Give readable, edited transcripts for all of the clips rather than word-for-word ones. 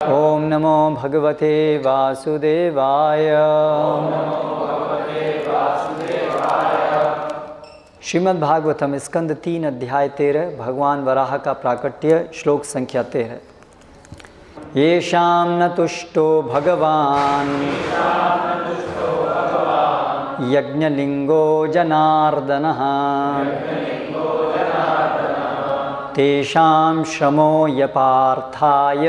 ओम नमो भगवते वासुदेवाय। श्रीमद् भागवतम स्कंद 3 अध्याय 13 भगवान वराह का प्राकट्य श्लोक संख्या 13। येषां न तुष्टो भगवान् यज्ञलिंगो जनार्दनः तेषां श्रमो यपार्थाय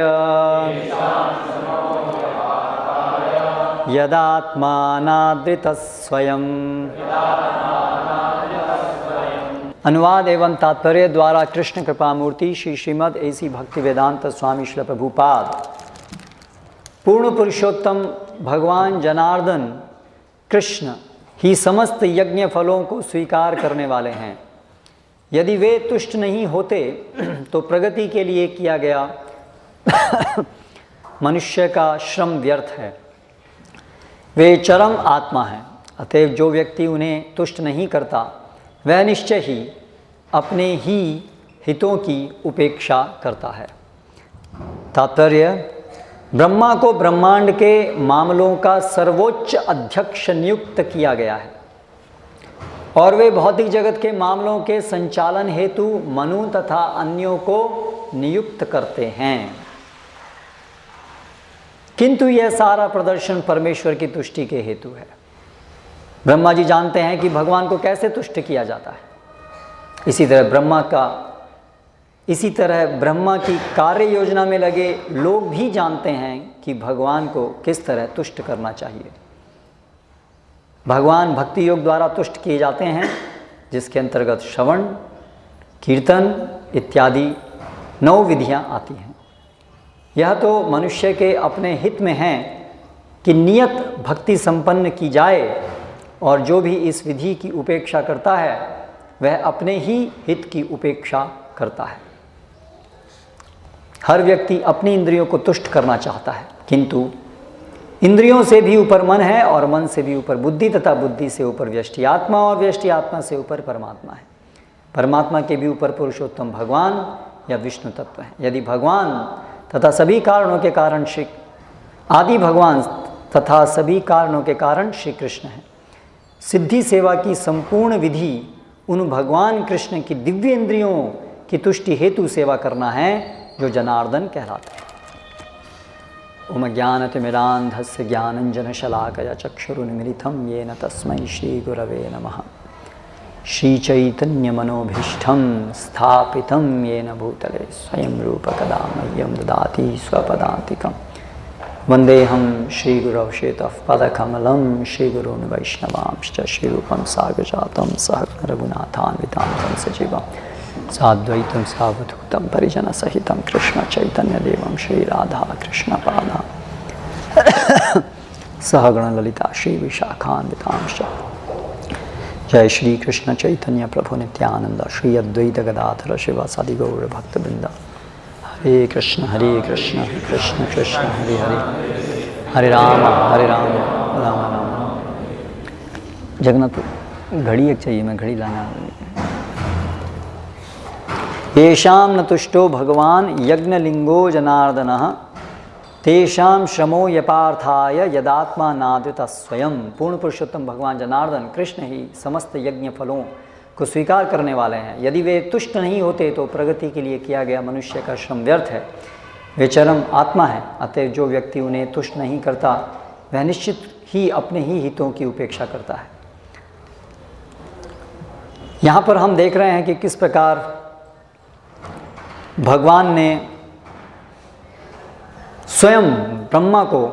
यदात्मानादृतः स्वयं। अनुवाद एवं तात्पर्य द्वारा कृष्ण कृपा मूर्ति श्री श्रीमद् ऐसी भक्ति वेदांत स्वामी श्री प्रभुपाद पूर्ण पुरुषोत्तम भगवान जनार्दन कृष्ण ही समस्त यज्ञ फलों को स्वीकार करने वाले हैं। यदि वे तुष्ट नहीं होते तो प्रगति के लिए किया गया मनुष्य का श्रम व्यर्थ है। वे चरम आत्मा हैं, अतएव जो व्यक्ति उन्हें तुष्ट नहीं करता वह निश्चय ही अपने ही हितों की उपेक्षा करता है। तात्पर्य: ब्रह्मा को ब्रह्मांड के मामलों का सर्वोच्च अध्यक्ष नियुक्त किया गया है और वे भौतिक जगत के मामलों के संचालन हेतु मनु तथा अन्यों को नियुक्त करते हैं, किंतु यह सारा प्रदर्शन परमेश्वर की तुष्टि के हेतु है। ब्रह्मा जी जानते हैं कि भगवान को कैसे तुष्ट किया जाता है। इसी तरह ब्रह्मा की कार्य योजना में लगे लोग भी जानते हैं कि भगवान को किस तरह तुष्ट करना चाहिए। भगवान भक्ति योग द्वारा तुष्ट किए जाते हैं, जिसके अंतर्गत श्रवण, कीर्तन इत्यादि 9 विधियां आती हैं। यह तो मनुष्य के अपने हित में है कि नियत भक्ति संपन्न की जाए, और जो भी इस विधि की उपेक्षा करता है वह अपने ही हित की उपेक्षा करता है। हर व्यक्ति अपनी इंद्रियों को तुष्ट करना चाहता है, किंतु इंद्रियों से भी ऊपर मन है और मन से भी ऊपर बुद्धि तथा बुद्धि से ऊपर व्यष्टि आत्मा और व्यष्टि आत्मा से ऊपर परमात्मा है। परमात्मा के भी ऊपर पुरुषोत्तम भगवान या विष्णु तत्व है। यदि भगवान तथा सभी कारणों के कारण श्री आदि भगवान तथा सभी कारणों के कारण श्री कृष्ण है, सिद्धि सेवा की संपूर्ण विधि उन भगवान कृष्ण की दिव्य इंद्रियों की तुष्टि हेतु सेवा करना है, जो जनार्दन कहलाते हैं। ओम ज्ञानतिमिरान्धस्य ज्ञानञ्जनशलाकया चक्षुरुन्मिलितं येन तस्मै श्रीगुरवे नमः। श्रीचैतन्यमनोभीष्टं स्थापितं येन भूतले स्वयं रूप कदा मह्यं ददाति स्वपदान्तिकं। वन्देऽहं श्रीगुरौ शेतः पदकमलं श्रीगुरून् वैष्णवांश्च श्रीरूपं साग्रजातं सहगण रघुनाथान्वितां तं सजीवं साद्वैतं सावधूतं परिजनसहितं कृष्ण चैतन्यदेवं श्रीराधा कृष्णपादां सहगण ललिता श्रीविशाखान्वितांश्च। जय श्री कृष्ण चैतन्य प्रभु नित्यानंद श्री अद्वैत गदाधर शिवासादि गौर भक्तवृंद। हरे कृष्ण कृष्ण कृष्ण हरे हरे, हरे राम राम राम। जगन्नाथ घड़ी एक चाहिए, मैं घड़ी लाना। येषां न तुष्टो भगवान यज्ञलिंगो जनार्दनः तेषां श्रमो यपार्थाय यदात्मा नादृतः स्वयं। पूर्ण पुरुषोत्तम भगवान जनार्दन कृष्ण ही समस्त यज्ञ फलों को स्वीकार करने वाले हैं। यदि वे तुष्ट नहीं होते तो प्रगति के लिए किया गया मनुष्य का श्रम व्यर्थ है। वे चरम आत्मा है, अतएव जो व्यक्ति उन्हें तुष्ट नहीं करता वह निश्चित ही अपने ही हितों की उपेक्षा करता है। यहाँ पर हम देख रहे हैं कि किस प्रकार भगवान ने स्वयं ब्रह्मा को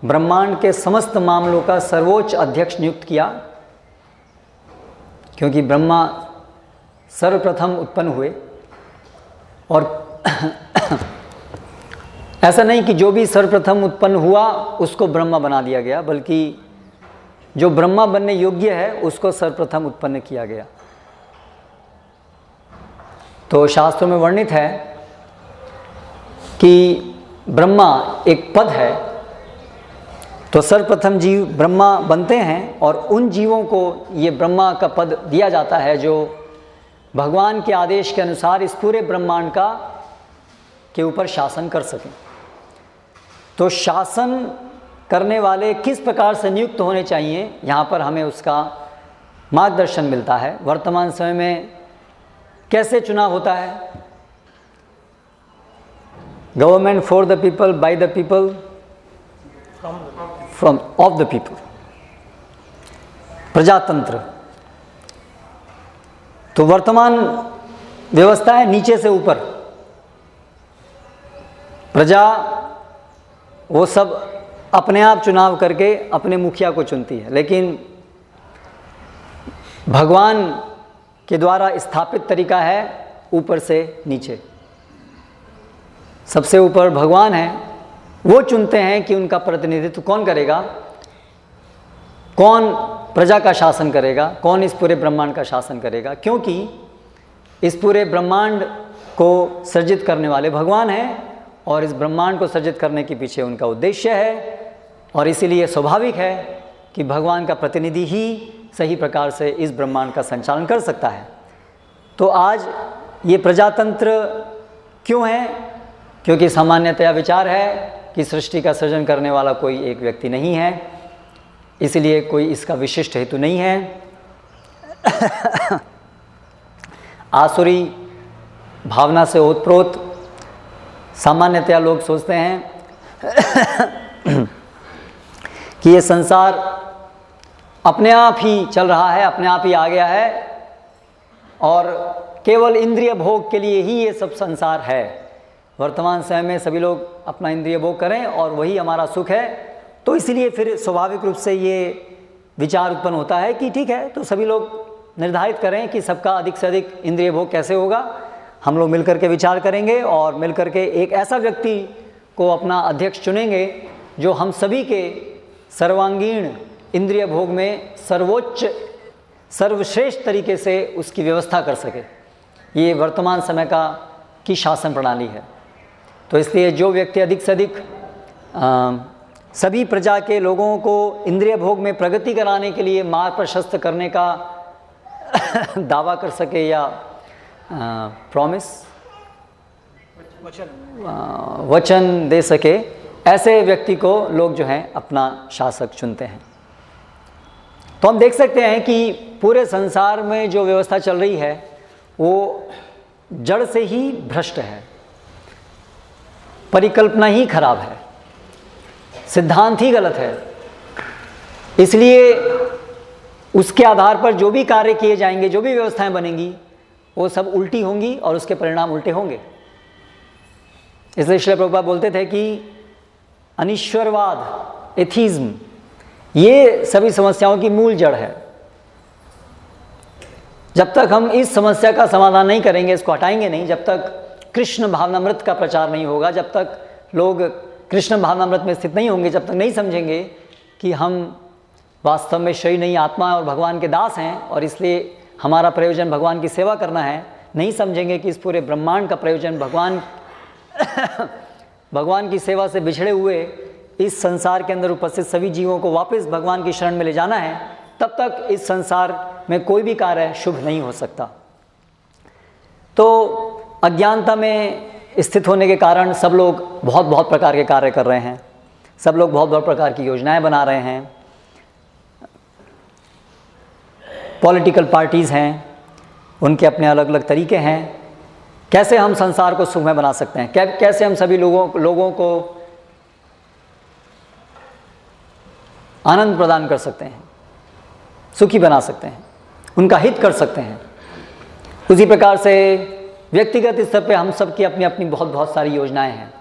ब्रह्मांड के समस्त मामलों का सर्वोच्च अध्यक्ष नियुक्त किया, क्योंकि ब्रह्मा सर्वप्रथम उत्पन्न हुए। और ऐसा नहीं कि जो भी सर्वप्रथम उत्पन्न हुआ उसको ब्रह्मा बना दिया गया, बल्कि जो ब्रह्मा बनने योग्य है उसको सर्वप्रथम उत्पन्न किया गया। तो शास्त्रों में वर्णित है कि ब्रह्मा एक पद है, तो सर्वप्रथम जीव ब्रह्मा बनते हैं और उन जीवों को ये ब्रह्मा का पद दिया जाता है जो भगवान के आदेश के अनुसार इस पूरे ब्रह्मांड का के ऊपर शासन कर सकें। तो शासन करने वाले किस प्रकार से नियुक्त होने चाहिए, यहाँ पर हमें उसका मार्गदर्शन मिलता है। वर्तमान समय में कैसे चुनाव होता है? Government for the people, by the people, from of the people, प्रजातंत्र। तो वर्तमान व्यवस्था है नीचे से ऊपर, प्रजा वो सब अपने आप चुनाव करके अपने मुखिया को चुनती है, लेकिन भगवान के द्वारा स्थापित तरीका है ऊपर से नीचे। सबसे ऊपर भगवान है, वो चुनते हैं कि उनका प्रतिनिधित्व कौन करेगा, कौन प्रजा का शासन करेगा, कौन इस पूरे ब्रह्मांड का शासन करेगा। क्योंकि इस पूरे ब्रह्मांड को सृजित करने वाले भगवान हैं और इस ब्रह्मांड को सृजित करने के पीछे उनका उद्देश्य है, और इसीलिए स्वाभाविक है कि भगवान का प्रतिनिधि ही सही प्रकार से इस ब्रह्मांड का संचालन कर सकता है। तो आज ये प्रजातंत्र क्यों है? क्योंकि सामान्यतया विचार है कि सृष्टि का सृजन करने वाला कोई एक व्यक्ति नहीं है, इसलिए कोई इसका विशिष्ट हेतु नहीं है। आसुरी भावना से ओतप्रोत सामान्यतया लोग सोचते हैं कि ये संसार अपने आप ही चल रहा है, अपने आप ही आ गया है और केवल इंद्रिय भोग के लिए ही ये सब संसार है। वर्तमान समय में सभी लोग अपना इंद्रिय भोग करें और वही हमारा सुख है। तो इसीलिए फिर स्वाभाविक रूप से ये विचार उत्पन्न होता है कि ठीक है, तो सभी लोग निर्धारित करें कि सबका अधिक से अधिक इंद्रिय भोग कैसे होगा। हम लोग मिलकर के विचार करेंगे और मिलकर के एक ऐसा व्यक्ति को अपना अध्यक्ष चुनेंगे जो हम सभी के सर्वांगीण इंद्रिय भोग में सर्वोच्च सर्वश्रेष्ठ तरीके से उसकी व्यवस्था कर सके। ये वर्तमान समय की शासन प्रणाली है। तो इसलिए जो व्यक्ति अधिक से अधिक सभी प्रजा के लोगों को इंद्रिय भोग में प्रगति कराने के लिए मार्ग प्रशस्त करने का दावा कर सके या प्रॉमिस वचन दे सके, ऐसे व्यक्ति को लोग जो हैं अपना शासक चुनते हैं। तो हम देख सकते हैं कि पूरे संसार में जो व्यवस्था चल रही है वो जड़ से ही भ्रष्ट है, परिकल्पना ही खराब है, सिद्धांत ही गलत है। इसलिए उसके आधार पर जो भी कार्य किए जाएंगे, जो भी व्यवस्थाएं बनेंगी, वो सब उल्टी होंगी और उसके परिणाम उल्टे होंगे। इसलिए श्रील प्रभुपाद बोलते थे कि अनिश्वरवाद, एथीज्म, ये सभी समस्याओं की मूल जड़ है। जब तक हम इस समस्या का समाधान नहीं करेंगे, इसको हटाएंगे नहीं, जब तक कृष्ण भावनामृत का प्रचार नहीं होगा, जब तक लोग कृष्ण भावनामृत में स्थित नहीं होंगे, जब तक नहीं समझेंगे कि हम वास्तव में शरीर नहीं आत्मा और भगवान के दास हैं और इसलिए हमारा प्रयोजन भगवान की सेवा करना है, नहीं समझेंगे कि इस पूरे ब्रह्मांड का प्रयोजन भगवान की सेवा से बिछड़े हुए इस संसार के अंदर उपस्थित सभी जीवों को वापस भगवान की शरण में ले जाना है, तब तक इस संसार में कोई भी कार्य शुभ नहीं हो सकता। तो अज्ञानता में स्थित होने के कारण सब लोग बहुत बहुत प्रकार के कार्य कर रहे हैं, सब लोग बहुत बहुत प्रकार की योजनाएं बना रहे हैं। पॉलिटिकल पार्टीज़ हैं, उनके अपने अलग अलग तरीके हैं। कैसे हम संसार को सुखमय बना सकते हैं, कैसे हम सभी लोगों को आनंद प्रदान कर सकते हैं, सुखी बना सकते हैं, उनका हित कर सकते हैं। उसी प्रकार से व्यक्तिगत स्तर पे हम सब की अपनी अपनी बहुत बहुत सारी योजनाएं हैं।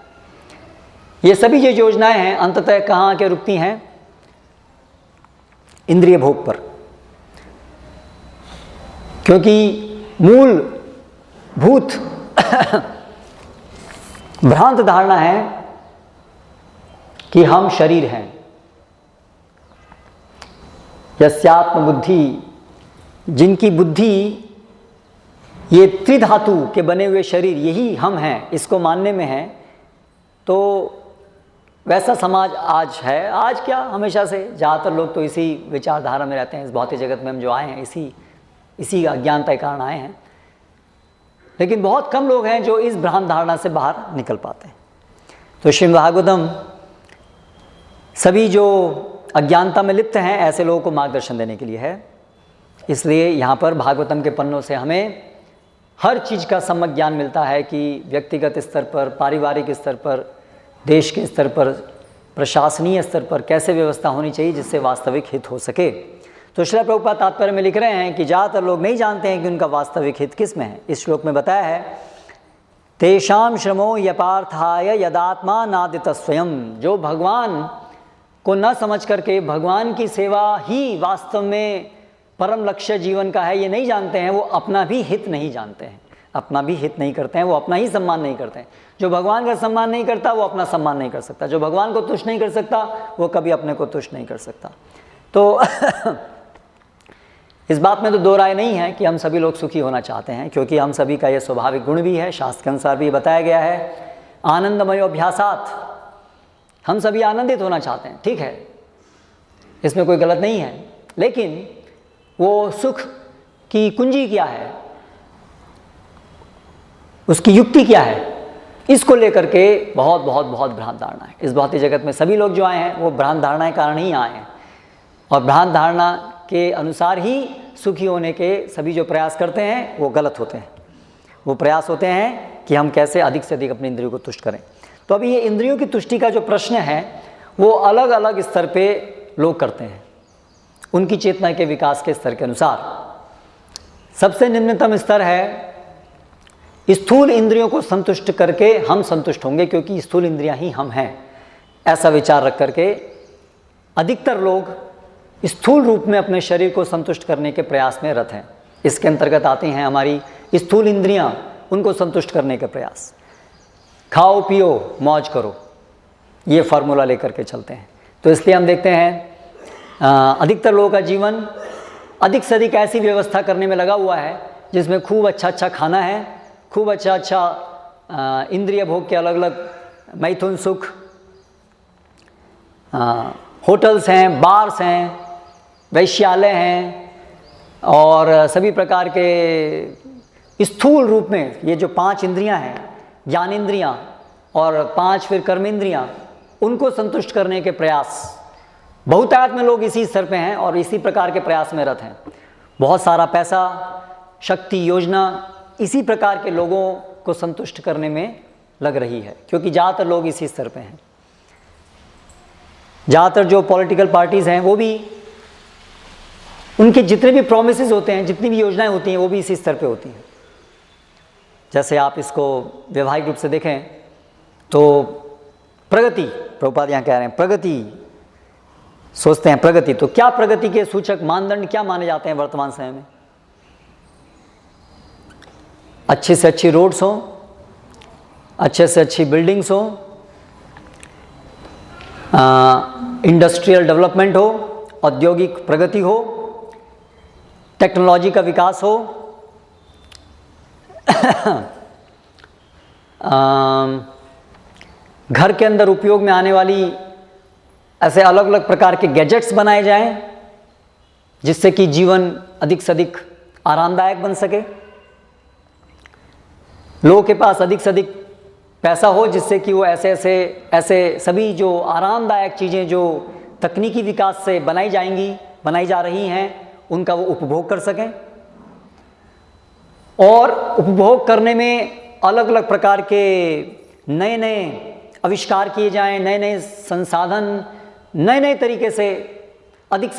ये सभी जो योजनाएं हैं अंततः कहाँ आके रुकती हैं? इंद्रिय भोग पर। क्योंकि मूल भूत भ्रांत धारणा है कि हम शरीर हैं। यस्यात्म बुद्धि, जिनकी बुद्धि ये त्रिधातु के बने हुए शरीर यही हम हैं, इसको मानने में है, तो वैसा समाज आज है। आज क्या, हमेशा से ज़्यादातर लोग तो इसी विचारधारा में रहते हैं। इस भौतिक जगत में हम जो आए हैं इसी अज्ञानता के कारण आए हैं। लेकिन बहुत कम लोग हैं जो इस भ्रांत धारणा से बाहर निकल पाते हैं। तो श्रीमद् भागवतम सभी जो अज्ञानता में लिप्त हैं ऐसे लोगों को मार्गदर्शन देने के लिए है। इसलिए यहाँ पर भागवतम के पन्नों से हमें हर चीज़ का सम्यक ज्ञान मिलता है कि व्यक्तिगत स्तर पर, पारिवारिक स्तर पर, देश के स्तर पर, प्रशासनीय स्तर पर कैसे व्यवस्था होनी चाहिए जिससे वास्तविक हित हो सके। तो श्रील प्रभुपाद तात्पर्य में लिख रहे हैं कि ज़्यादातर लोग नहीं जानते हैं कि उनका वास्तविक हित किस में है। इस श्लोक में बताया है, तेषाम श्रमो यपार्थाय यदात्मा नादित स्वयं। जो भगवान को न समझ करके भगवान की सेवा ही वास्तव में परम लक्ष्य जीवन का है, ये नहीं जानते हैं, वो अपना भी हित नहीं जानते हैं, अपना भी हित नहीं करते हैं, वो अपना ही सम्मान नहीं करते हैं। जो भगवान का सम्मान नहीं करता वो अपना सम्मान नहीं कर सकता, जो भगवान को तुष्ट नहीं कर सकता वो कभी अपने को तुष्ट नहीं कर सकता। तो इस बात में तो दो राय नहीं है कि हम सभी लोग सुखी होना चाहते हैं, क्योंकि हम सभी का ये स्वाभाविक गुण भी है, शास्त्र के अनुसार भी बताया गया है, आनंदमय अभ्यासात, हम सभी आनंदित होना चाहते हैं, ठीक है, इसमें कोई गलत नहीं है। लेकिन वो सुख की कुंजी क्या है, उसकी युक्ति क्या है, इसको लेकर के बहुत बहुत बहुत भ्रांत धारणा है। इस भौतिक जगत में सभी लोग जो आए हैं वो भ्रांत धारणा के कारण ही आए हैं, और भ्रांत धारणा के अनुसार ही सुखी होने के सभी जो प्रयास करते हैं वो गलत होते हैं। वो प्रयास होते हैं कि हम कैसे अधिक से अधिक अपनी इंद्रियों को तुष्ट करें। तो अभी ये इंद्रियों की तुष्टि का जो प्रश्न है वो अलग अलग स्तर पे लोग करते हैं, उनकी चेतना के विकास के स्तर के अनुसार। सबसे निम्नतम स्तर है स्थूल इंद्रियों को संतुष्ट करके हम संतुष्ट होंगे, क्योंकि स्थूल इंद्रियां ही हम हैं, ऐसा विचार रख करके अधिकतर लोग स्थूल रूप में अपने शरीर को संतुष्ट करने के प्रयास में रत हैं। इसके अंतर्गत आते हैं हमारी स्थूल इंद्रियां, उनको संतुष्ट करने के प्रयास। खाओ पियो मौज करो, ये फार्मूला लेकर के चलते हैं। तो इसलिए हम देखते हैं अधिकतर लोगों का जीवन अधिक से अधिक ऐसी व्यवस्था करने में लगा हुआ है जिसमें खूब अच्छा अच्छा खाना है, खूब अच्छा अच्छा इंद्रिय भोग के अलग अलग मैथुन सुख, होटल्स हैं, बार्स हैं, वैश्यालय हैं, और सभी प्रकार के स्थूल रूप में ये जो 5 इंद्रियां हैं, ज्ञान इंद्रियां और 5 फिर कर्म इंद्रियां, उनको संतुष्ट करने के प्रयास। बहुतायत में लोग इसी स्तर पे हैं और इसी प्रकार के प्रयास में रत हैं। बहुत सारा पैसा, शक्ति, योजना इसी प्रकार के लोगों को संतुष्ट करने में लग रही है, क्योंकि ज़्यादातर लोग इसी स्तर पे हैं। ज़्यादातर जो पॉलिटिकल पार्टीज़ हैं वो भी, उनके जितने भी प्रॉमिसेस होते हैं, जितनी भी योजनाएं होती हैं वो भी इसी स्तर पे होती हैं। जैसे आप इसको व्यवहारिक रूप से देखें तो प्रगति, प्रभुपाद यहाँ कह रहे हैं प्रगति, सोचते हैं प्रगति, तो क्या प्रगति के सूचक मानदंड क्या माने जाते हैं वर्तमान समय में? अच्छी से अच्छी रोड्स हो, अच्छे से अच्छी बिल्डिंग्स हो, इंडस्ट्रियल डेवलपमेंट हो, औद्योगिक प्रगति हो, टेक्नोलॉजी का विकास हो, घर के अंदर उपयोग में आने वाली ऐसे अलग अलग प्रकार के गैजेट्स बनाए जाएं जिससे कि जीवन अधिक से अधिक आरामदायक बन सके, लोगों के पास अधिक से अधिक पैसा हो जिससे कि वो ऐसे सभी जो आरामदायक चीज़ें जो तकनीकी विकास से बनाई जा रही हैं उनका वो उपभोग कर सकें, और उपभोग करने में अलग अलग प्रकार के नए नए आविष्कार किए जाएं, नए नए संसाधन, नए नए तरीके से अधिक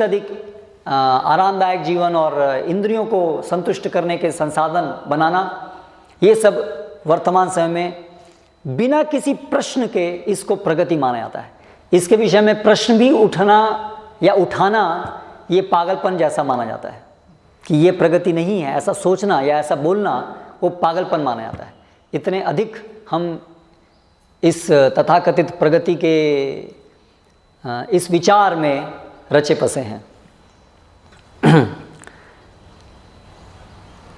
आरामदायक जीवन और इंद्रियों को संतुष्ट करने के संसाधन बनाना, ये सब वर्तमान समय में बिना किसी प्रश्न के इसको प्रगति माना जाता है। इसके विषय में प्रश्न भी उठाना ये पागलपन जैसा माना जाता है कि ये प्रगति नहीं है, ऐसा सोचना या ऐसा बोलना वो पागलपन माना जाता है। इतने अधिक हम इस तथाकथित प्रगति के इस विचार में रचे पसे हैं।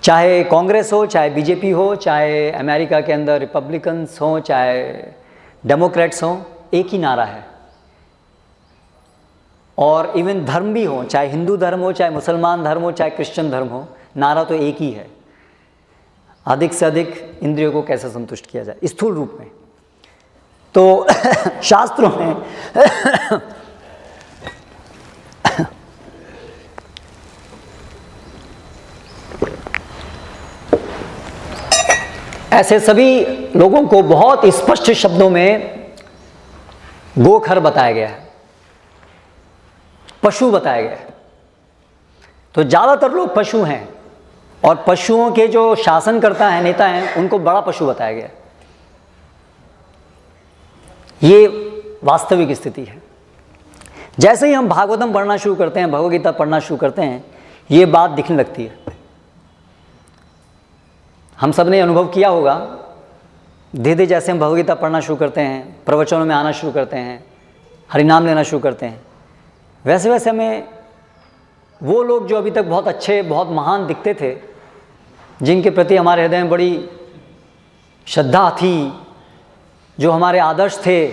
चाहे कांग्रेस हो, चाहे बीजेपी हो, चाहे अमेरिका के अंदर रिपब्लिकन्स हो, चाहे डेमोक्रेट्स हो, एक ही नारा है। और इवन धर्म भी हो, चाहे हिंदू धर्म हो, चाहे मुसलमान धर्म हो, चाहे क्रिश्चियन धर्म हो, नारा तो एक ही है, अधिक से अधिक इंद्रियों को कैसे संतुष्ट किया जाए स्थूल रूप में। तो शास्त्रों में ऐसे सभी लोगों को बहुत स्पष्ट शब्दों में गोखर बताया गया है, पशु बताया गया है। तो ज़्यादातर लोग पशु हैं और पशुओं के जो शासनकर्ता हैं, नेता हैं, उनको बड़ा पशु बताया गया है। ये वास्तविक स्थिति है। जैसे ही हम भागवतम पढ़ना शुरू करते हैं, भगवद गीता पढ़ना शुरू करते हैं, ये बात दिखने लगती है। हम सब ने अनुभव किया होगा, धीरे धीरे जैसे हम भगवद गीता पढ़ना शुरू करते हैं, प्रवचनों में आना शुरू करते हैं, हरिनाम लेना शुरू करते हैं, वैसे वैसे हमें वो लोग जो अभी तक बहुत अच्छे, बहुत महान दिखते थे, जिनके प्रति हमारे हृदय में बड़ी श्रद्धा थी, जो हमारे आदर्श थे,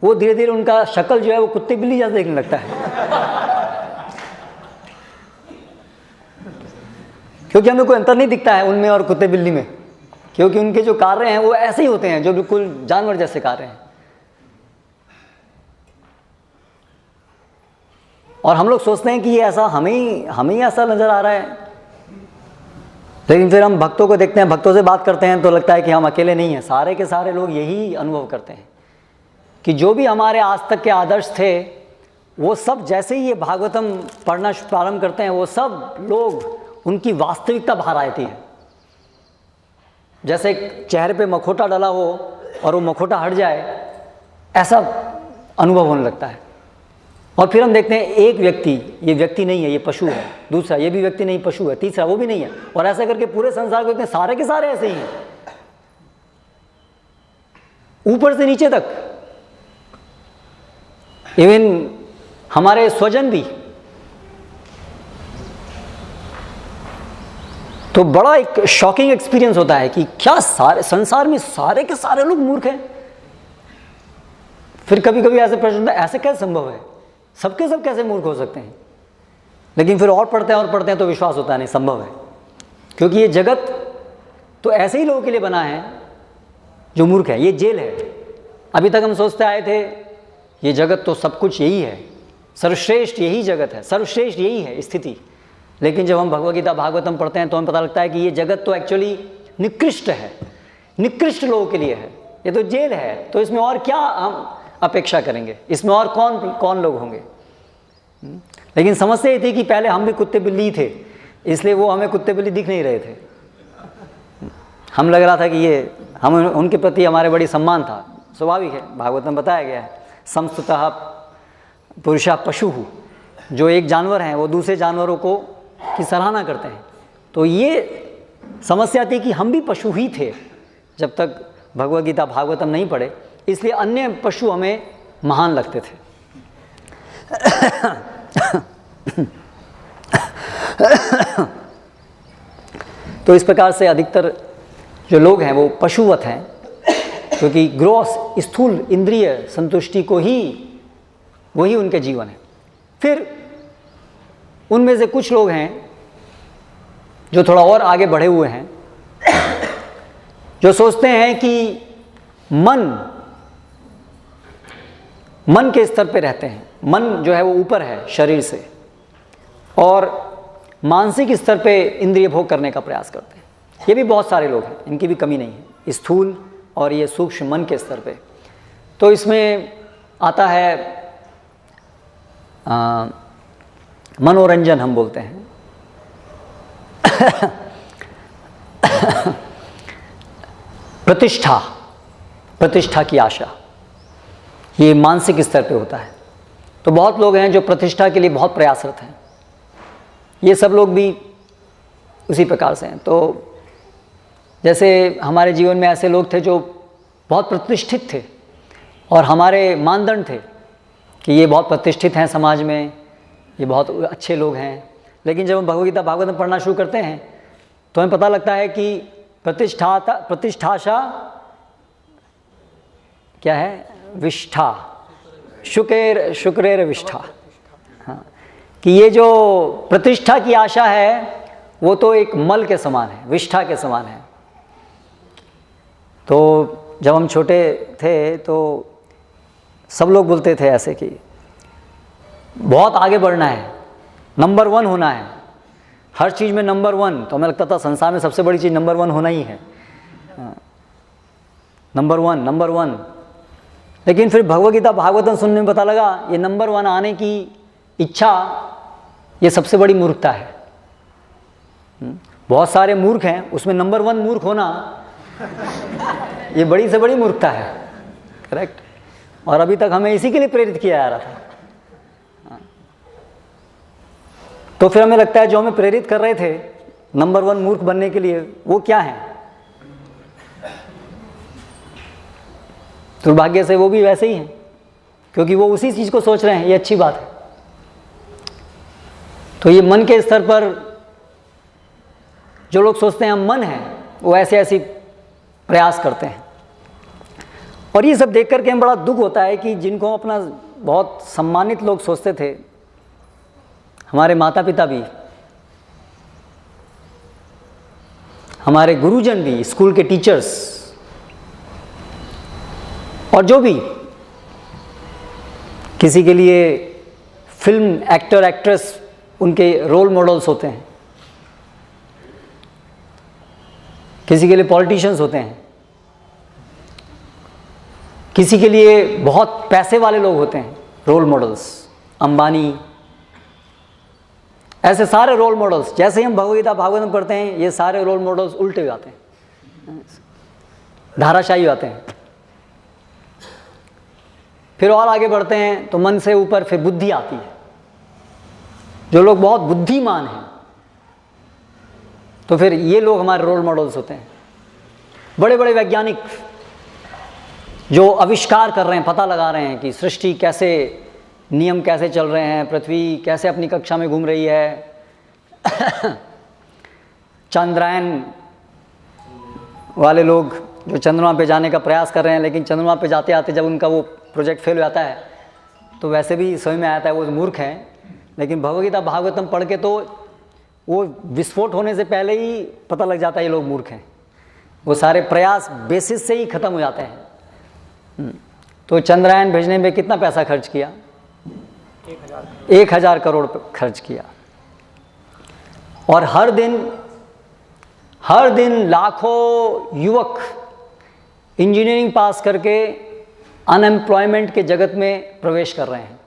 वो धीरे धीरे उनका शक्ल जो है वो कुत्ते बिल्ली जैसा देखने लगता है। क्योंकि हमें कोई अंतर नहीं दिखता है उनमें और कुत्ते बिल्ली में, क्योंकि उनके जो कार्य हैं वो ऐसे ही होते हैं जो बिल्कुल जानवर जैसे कार्य हैं। और हम लोग सोचते हैं कि ये ऐसा हमें ही ऐसा नजर आ रहा है, लेकिन फिर हम भक्तों को देखते हैं, भक्तों से बात करते हैं तो लगता है कि हम अकेले नहीं हैं। सारे के सारे लोग यही अनुभव करते हैं कि जो भी हमारे आज तक के आदर्श थे, वो सब जैसे ही ये भागवतम पढ़ना प्रारंभ करते हैं, वो सब लोग उनकी वास्तविकता बाहर आती है। जैसे चेहरे पे मखोटा डाला हो और वो मखोटा हट जाए, ऐसा अनुभव होने लगता है। और फिर हम देखते हैं एक व्यक्ति, ये व्यक्ति नहीं है, ये पशु है, दूसरा ये भी व्यक्ति नहीं, पशु है, तीसरा वो भी नहीं है, और ऐसा करके पूरे संसार को देखते हैं, सारे के सारे ऐसे ही हैं, ऊपर से नीचे तक। इवन हमारे स्वजन भी। तो बड़ा एक शॉकिंग एक्सपीरियंस होता है कि क्या सारे संसार में सारे के सारे लोग मूर्ख हैं। फिर कभी कभी ऐसे प्रश्न होता है, ऐसे कैसे संभव है, सबके सब कैसे मूर्ख हो सकते हैं। लेकिन फिर और पढ़ते हैं तो विश्वास होता है नहीं, संभव है, क्योंकि ये जगत तो ऐसे ही लोगों के लिए बना है जो मूर्ख है। ये जेल है। अभी तक हम सोचते आए थे ये जगत तो सब कुछ यही है, सर्वश्रेष्ठ यही जगत है, सर्वश्रेष्ठ यही है स्थिति। लेकिन जब हम भगवद गीता भागवतम पढ़ते हैं तो हमें पता लगता है कि ये जगत तो एक्चुअली निकृष्ट है, निकृष्ट लोगों के लिए है, ये तो जेल है। तो इसमें और क्या हम अपेक्षा करेंगे, इसमें और कौन लोग होंगे। लेकिन समस्या ये थी कि पहले हम भी कुत्ते बिल्ली थे, इसलिए वो हमें कुत्ते बिल्ली दिख नहीं रहे थे। हम लग रहा था कि ये हम उनके प्रति हमारे बड़ी सम्मान था। स्वाभाविक है, भागवतम बताया गया है, संस्तुतः पुरुषा पशु, जो एक जानवर हैं वो दूसरे जानवरों को की सराहना करते हैं। तो ये समस्या थी कि हम भी पशु ही थे जब तक भगवद गीता भागवतम नहीं पढ़े, इसलिए अन्य पशु हमें महान लगते थे। तो इस प्रकार से अधिकतर जो लोग हैं वो पशुवत हैं, क्योंकि ग्रॉस स्थूल इंद्रिय संतुष्टि को ही वही उनके जीवन है। फिर उनमें से कुछ लोग हैं जो थोड़ा और आगे बढ़े हुए हैं, जो सोचते हैं कि मन के स्तर पे रहते हैं, मन जो है वो ऊपर है शरीर से, और मानसिक स्तर पे इंद्रिय भोग करने का प्रयास करते हैं। ये भी बहुत सारे लोग हैं, इनकी भी कमी नहीं है, स्थूल और ये सूक्ष्म मन के स्तर पे। तो इसमें आता है मनोरंजन, हम बोलते हैं प्रतिष्ठा की आशा, ये मानसिक स्तर पे होता है। तो बहुत लोग हैं जो प्रतिष्ठा के लिए बहुत प्रयासरत हैं। ये सब लोग भी उसी प्रकार से हैं। तो जैसे हमारे जीवन में ऐसे लोग थे जो बहुत प्रतिष्ठित थे और हमारे मानदंड थे कि ये बहुत प्रतिष्ठित हैं समाज में, ये बहुत अच्छे लोग हैं। लेकिन जब हम भगवद गीता भागवतम पढ़ना शुरू करते हैं तो हमें पता लगता है कि प्रतिष्ठाशा क्या है, विष्ठा, शुक्रेर विष्ठा। हाँ, कि ये जो प्रतिष्ठा की आशा है वो तो एक मल के समान है, विष्ठा के समान है। तो जब हम छोटे थे तो सब लोग बोलते थे ऐसे कि बहुत आगे बढ़ना है, नंबर 1 होना है, हर चीज़ में नंबर 1। तो हमें लगता था संसार में सबसे बड़ी चीज़ नंबर 1 होना ही है। Number one. लेकिन फिर भगवद गीता भागवतम सुनने में पता लगा ये नंबर 1 आने की इच्छा ये सबसे बड़ी मूर्खता है। बहुत सारे मूर्ख हैं, उसमें नंबर 1 मूर्ख होना ये बड़ी से बड़ी मूर्खता है। करेक्ट। और अभी तक हमें इसी के लिए प्रेरित किया जा रहा था। तो फिर हमें लगता है जो हमें प्रेरित कर रहे थे नंबर 1 मूर्ख बनने के लिए, वो क्या है? दुर्भाग्य से वो भी वैसे ही हैं, क्योंकि वो उसी चीज को सोच रहे हैं। ये अच्छी बात है। तो ये मन के स्तर पर जो लोग सोचते हैं हम मन है, वो ऐसे प्रयास करते हैं। और ये सब देख करके हमें बड़ा दुख होता है कि जिनको अपना बहुत सम्मानित लोग सोचते थे, हमारे माता पिता भी, हमारे गुरुजन भी, स्कूल के टीचर्स, और जो भी किसी के लिए फिल्म एक्टर एक्ट्रेस उनके रोल मॉडल्स होते हैं, किसी के लिए पॉलिटिशियंस होते हैं, किसी के लिए बहुत पैसे वाले लोग होते हैं रोल मॉडल्स, अंबानी, ऐसे सारे रोल मॉडल्स। जैसे ही हम भगवद गीता भागवत में पढ़ते हैं, ये सारे रोल मॉडल्स उल्टे हो जाते हैं, धाराशायी होते हैं। फिर और आगे बढ़ते हैं तो मन से ऊपर फिर बुद्धि आती है। जो लोग बहुत बुद्धिमान हैं, तो फिर ये लोग हमारे रोल मॉडल्स होते हैं। बड़े बड़े वैज्ञानिक जो आविष्कार कर रहे हैं, पता लगा रहे हैं कि सृष्टि कैसे, नियम कैसे चल रहे हैं, पृथ्वी कैसे अपनी कक्षा में घूम रही है, चंद्रायन वाले लोग जो चंद्रमा पे जाने का प्रयास कर रहे हैं, लेकिन चंद्रमा पे जाते आते जब उनका वो प्रोजेक्ट फेल हो जाता है तो वैसे भी समझ में आता है वो मूर्ख हैं। लेकिन भगवद गीता भागवतम पढ़ के तो वो विस्फोट होने से पहले ही पता लग जाता है ये लोग मूर्ख हैं। वो सारे प्रयास बेसिस से ही ख़त्म हो जाते हैं। तो चंद्रयान भेजने में कितना पैसा खर्च किया? 1000 करोड़ खर्च किया। और हर दिन लाखों युवक इंजीनियरिंग पास करके अनएम्प्लॉयमेंट के जगत में प्रवेश कर रहे हैं।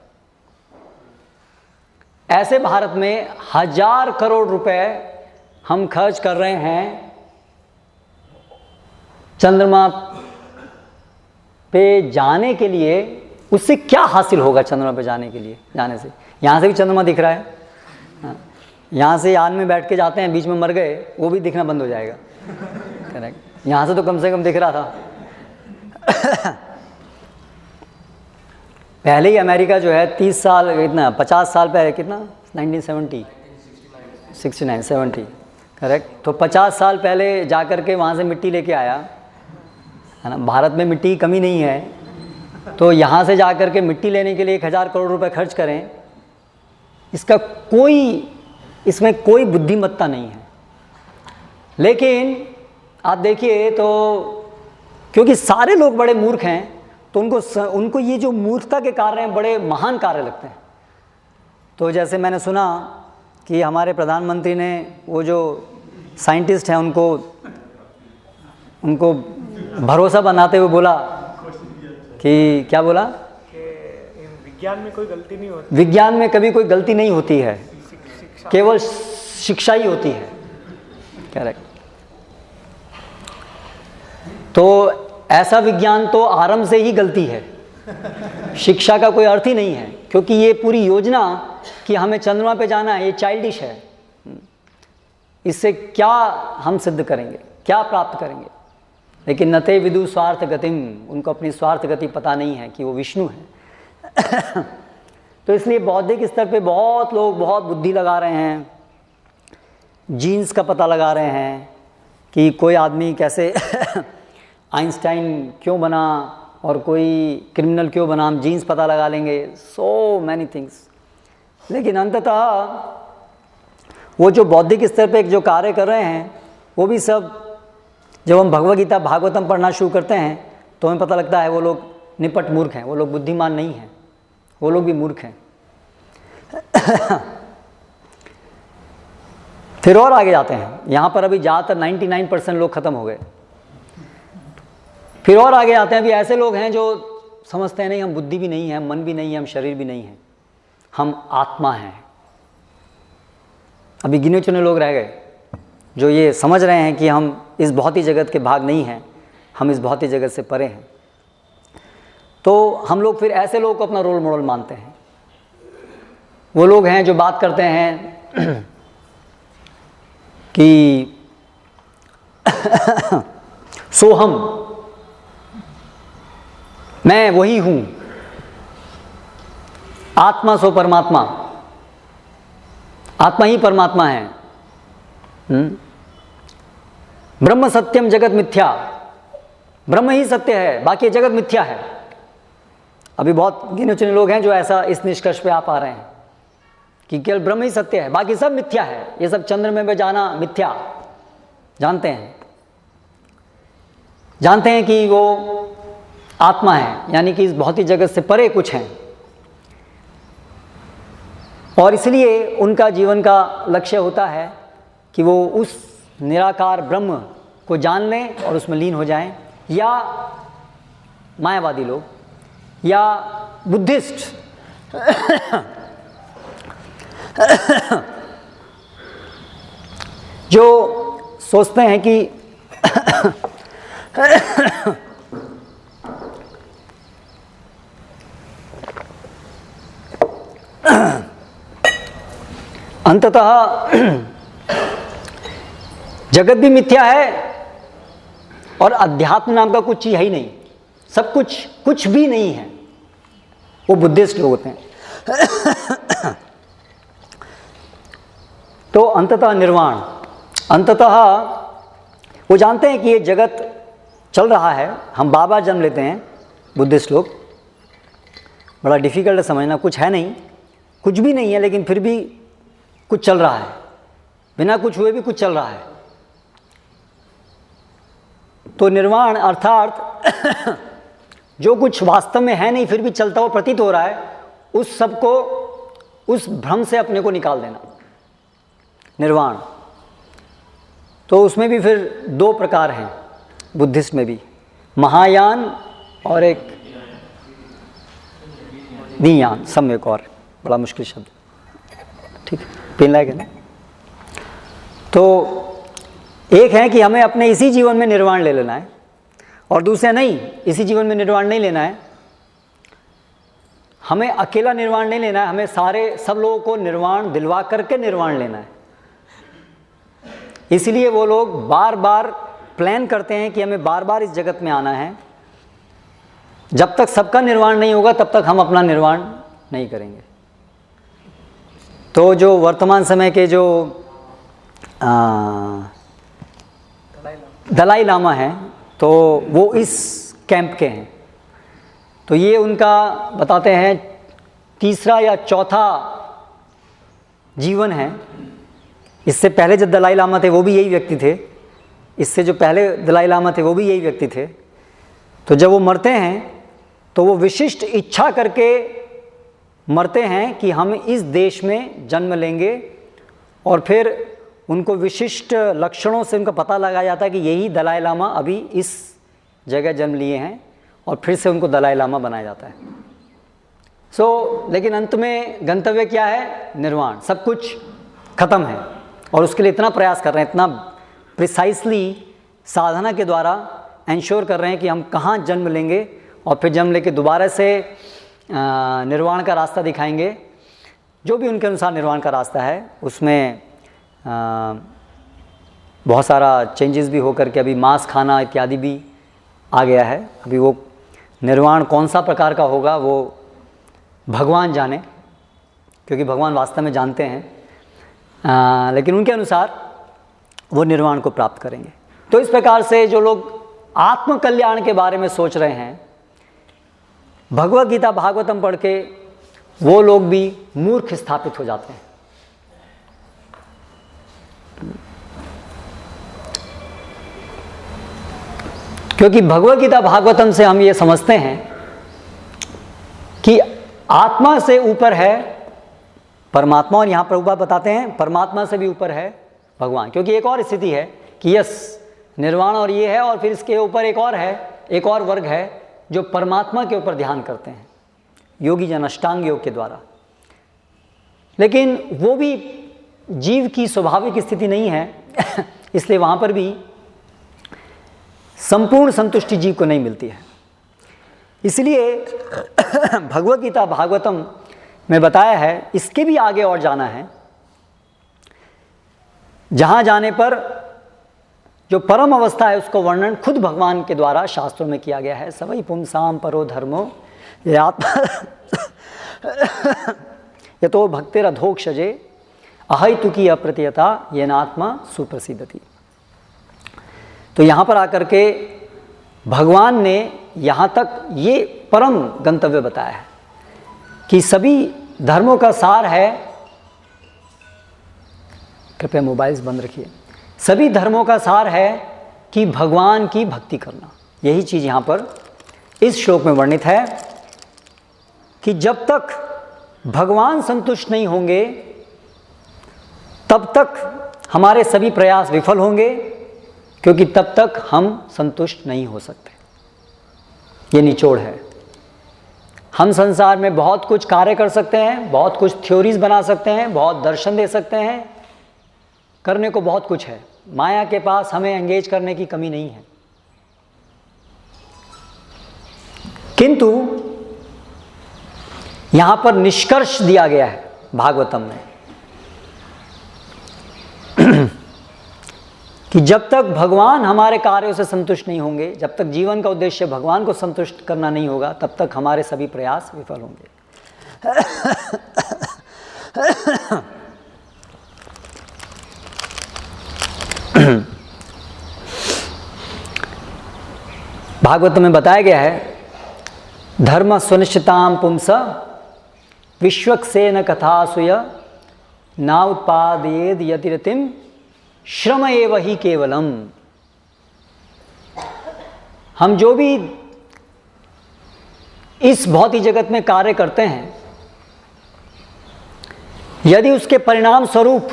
ऐसे भारत में 1000 करोड़ रुपए हम खर्च कर रहे हैं चंद्रमा पे जाने के लिए। उससे क्या हासिल होगा चंद्रमा पे जाने के लिए? जाने से, यहाँ से भी चंद्रमा दिख रहा है, यहाँ से यान में बैठ के जाते हैं, बीच में मर गए, वो भी दिखना बंद हो जाएगा। करेक्ट। यहाँ से तो कम से कम दिख रहा था। पहले ही अमेरिका जो है 30 साल, इतना 50 साल पहले, कितना 1970 69 70, करेक्ट। तो 50 साल पहले जा कर के वहाँ से मिट्टी लेके आया, है ना। भारत में मिट्टी की कमी नहीं है, तो यहाँ से जा कर के मिट्टी लेने के लिए 1000 करोड़ रुपए खर्च करें, इसमें कोई बुद्धिमत्ता नहीं है। लेकिन आप देखिए तो क्योंकि सारे लोग बड़े मूर्ख हैं, तो उनको ये जो मूर्खता के कार्य हैं बड़े महान कार्य लगते हैं। तो जैसे मैंने सुना कि हमारे प्रधानमंत्री ने वो जो साइंटिस्ट हैं उनको भरोसा बनाते हुए बोला कि क्या बोला? विज्ञान में कोई गलती नहीं होती, विज्ञान में कभी कोई गलती नहीं होती है, केवल शिक्षा ही होती है। करेक्ट। तो ऐसा विज्ञान तो आरंभ से ही गलती है, शिक्षा का कोई अर्थ ही नहीं है, क्योंकि ये पूरी योजना कि हमें चंद्रमा पे जाना है, ये चाइल्डिश है। इससे क्या हम सिद्ध करेंगे, क्या प्राप्त करेंगे? लेकिन नते विदु स्वार्थ गतिम, उनको अपनी स्वार्थ गति पता नहीं है कि वो विष्णु है। तो इसलिए बौद्धिक स्तर पे बहुत लोग बहुत बुद्धि लगा रहे हैं, जीन्स का पता लगा रहे हैं कि कोई आदमी कैसे आइंस्टाइन क्यों बना और कोई क्रिमिनल क्यों बना, हम जीन्स पता लगा लेंगे, सो मैनी थिंग्स। लेकिन अंततः वो जो बौद्धिक स्तर पे जो कार्य कर रहे हैं, वो भी सब जब हम भगवद गीता भागवतम पढ़ना शुरू करते हैं तो हमें पता लगता है वो लोग निपट मूर्ख हैं, वो लोग बुद्धिमान नहीं हैं, वो लोग भी मूर्ख हैं। फिर और आगे जाते हैं। यहाँ पर अभी ज़्यादातर 99% लोग ख़त्म हो गए। फिर और आगे आते हैं, अभी ऐसे लोग हैं जो समझते हैं नहीं हम बुद्धि भी नहीं है, मन भी नहीं है, हम शरीर भी नहीं है, हम आत्मा हैं। अभी गिने चुने लोग रह गए जो ये समझ रहे हैं कि हम इस भौतिक जगत के भाग नहीं हैं, हम इस भौतिक जगत से परे हैं। तो हम लोग फिर ऐसे लोगों को अपना रोल मॉडल मानते हैं। वो लोग हैं जो बात करते हैं कि सोहम, मैं वही हूं, आत्मा सो परमात्मा, आत्मा ही परमात्मा है। ब्रह्म सत्यम जगत मिथ्या, ब्रह्म ही सत्य है, बाकी जगत मिथ्या है। अभी बहुत गिने चुने लोग हैं जो ऐसा इस निष्कर्ष पे आ पा रहे हैं कि केवल ब्रह्म ही सत्य है, बाकी सब मिथ्या है, ये सब चंद्र में जाना मिथ्या। जानते हैं कि वो आत्मा है, यानी कि इस भौतिक जगत से परे कुछ हैं, और इसलिए उनका जीवन का लक्ष्य होता है कि वो उस निराकार ब्रह्म को जान लें और उसमें लीन हो जाएं। या मायावादी लोग या बुद्धिस्ट जो सोचते हैं कि अंततः जगत भी मिथ्या है और अध्यात्म नाम का कुछ चीज है ही नहीं, सब कुछ भी नहीं है। वो बुद्धिस्ट लोग होते हैं। तो अंततः निर्वाण, अंततः वो जानते हैं कि ये जगत चल रहा है, हम बार बार जन्म लेते हैं। बुद्धिस्ट लोग, बड़ा डिफ़िकल्ट है समझना, कुछ है नहीं, कुछ भी नहीं है, लेकिन फिर भी कुछ चल रहा है, बिना कुछ हुए भी कुछ चल रहा है। तो निर्वाण अर्थात जो कुछ वास्तव में है नहीं फिर भी चलता हुआ प्रतीत हो रहा है, उस सब को, उस भ्रम से अपने को निकाल देना, निर्वाण। तो उसमें भी फिर दो प्रकार हैं बुद्धिस्ट में भी, महायान और एक नियान, सम्यक, और बड़ा मुश्किल शब्द, ठीक है, पेन लायक है ना। तो एक है कि हमें अपने इसी जीवन में निर्वाण ले लेना है, और दूसरे नहीं, इसी जीवन में निर्वाण नहीं लेना है, हमें अकेला निर्वाण नहीं लेना है, हमें सब लोगों को निर्वाण दिलवा करके निर्वाण लेना है। इसलिए वो लोग बार बार प्लान करते हैं कि हमें बार बार इस जगत में आना है। जब तक सबका निर्वाण नहीं होगा तब तक हम अपना निर्वाण नहीं करेंगे। तो जो वर्तमान समय के जो दलाई लामा हैं, तो वो इस कैंप के हैं। तो ये उनका बताते हैं तीसरा या चौथा जीवन है। इससे पहले जो दलाई लामा थे वो भी यही व्यक्ति थे, इससे जो पहले दलाई लामा थे वो भी यही व्यक्ति थे। तो जब वो मरते हैं तो वो विशिष्ट इच्छा करके मरते हैं कि हम इस देश में जन्म लेंगे, और फिर उनको विशिष्ट लक्षणों से उनका पता लगाया जाता है कि यही दलाई लामा अभी इस जगह जन्म लिए हैं, और फिर से उनको दलाई लामा बनाया जाता है। लेकिन अंत में गंतव्य क्या है? निर्वाण। सब कुछ खत्म है, और उसके लिए इतना प्रयास कर रहे हैं, इतना प्रिसाइसली साधना के द्वारा एंश्योर कर रहे हैं कि हम कहाँ जन्म लेंगे, और फिर जन्म लेके दोबारा से निर्वाण का रास्ता दिखाएंगे। जो भी उनके अनुसार निर्वाण का रास्ता है, उसमें बहुत सारा चेंजेस भी हो करके अभी मांस खाना इत्यादि भी आ गया है। अभी वो निर्वाण कौन सा प्रकार का होगा वो भगवान जाने, क्योंकि भगवान वास्तव में जानते हैं, लेकिन उनके अनुसार वो निर्वाण को प्राप्त करेंगे। तो इस प्रकार से जो लोग आत्म कल्याण के बारे में सोच रहे हैं, भगवद गीता भागवतम पढ़ के वो लोग भी मूर्ख स्थापित हो जाते हैं। क्योंकि भगवद गीता भागवतम से हम ये समझते हैं कि आत्मा से ऊपर है परमात्मा, और यहाँ प्रभुपाद बताते हैं परमात्मा से भी ऊपर है भगवान। क्योंकि एक और स्थिति है कि यस निर्वाण और ये है, और फिर इसके ऊपर एक और है एक और वर्ग है जो परमात्मा के ऊपर ध्यान करते हैं, योगी जन अष्टांग योग के द्वारा। लेकिन वो भी जीव की स्वाभाविक स्थिति नहीं है इसलिए वहाँ पर भी संपूर्ण संतुष्टि जीव को नहीं मिलती है। इसलिए भगवद गीता भागवतम में बताया है, इसके भी आगे और जाना है, जहाँ जाने पर जो परम अवस्था है उसको वर्णन खुद भगवान के द्वारा शास्त्रों में किया गया है। सवै पुंसाम परो धर्मो ये आत्मा यतो भक्तिरधोक्षजे अहैतुकी अप्रतियता येनात्मा सुप्रसिद्धति। तो यहाँ पर आकर के भगवान ने यहाँ तक ये परम गंतव्य बताया है कि सभी धर्मों का सार है, कृपया मोबाइल्स बंद रखिए, सभी धर्मों का सार है कि भगवान की भक्ति करना। यही चीज़ यहाँ पर इस श्लोक में वर्णित है कि जब तक भगवान संतुष्ट नहीं होंगे तब तक हमारे सभी प्रयास विफल होंगे, क्योंकि तब तक हम संतुष्ट नहीं हो सकते। ये निचोड़ है। हम संसार में बहुत कुछ कार्य कर सकते हैं, बहुत कुछ थ्योरीज बना सकते हैं, बहुत दर्शन दे सकते हैं, करने को बहुत कुछ है। माया के पास हमें एंगेज करने की कमी नहीं है। किंतु यहां पर निष्कर्ष दिया गया है भागवतम में कि जब तक भगवान हमारे कार्यों से संतुष्ट नहीं होंगे, जब तक जीवन का उद्देश्य भगवान को संतुष्ट करना नहीं होगा, तब तक हमारे सभी प्रयास विफल होंगे। भागवत में बताया गया है, धर्म सुनिश्चिताम पुंस विश्वक्सेन कथासुय ना उत्पादेद यतिरतिम श्रम एव ही केवलम। हम जो भी इस भौतिक जगत में कार्य करते हैं, यदि उसके परिणाम स्वरूप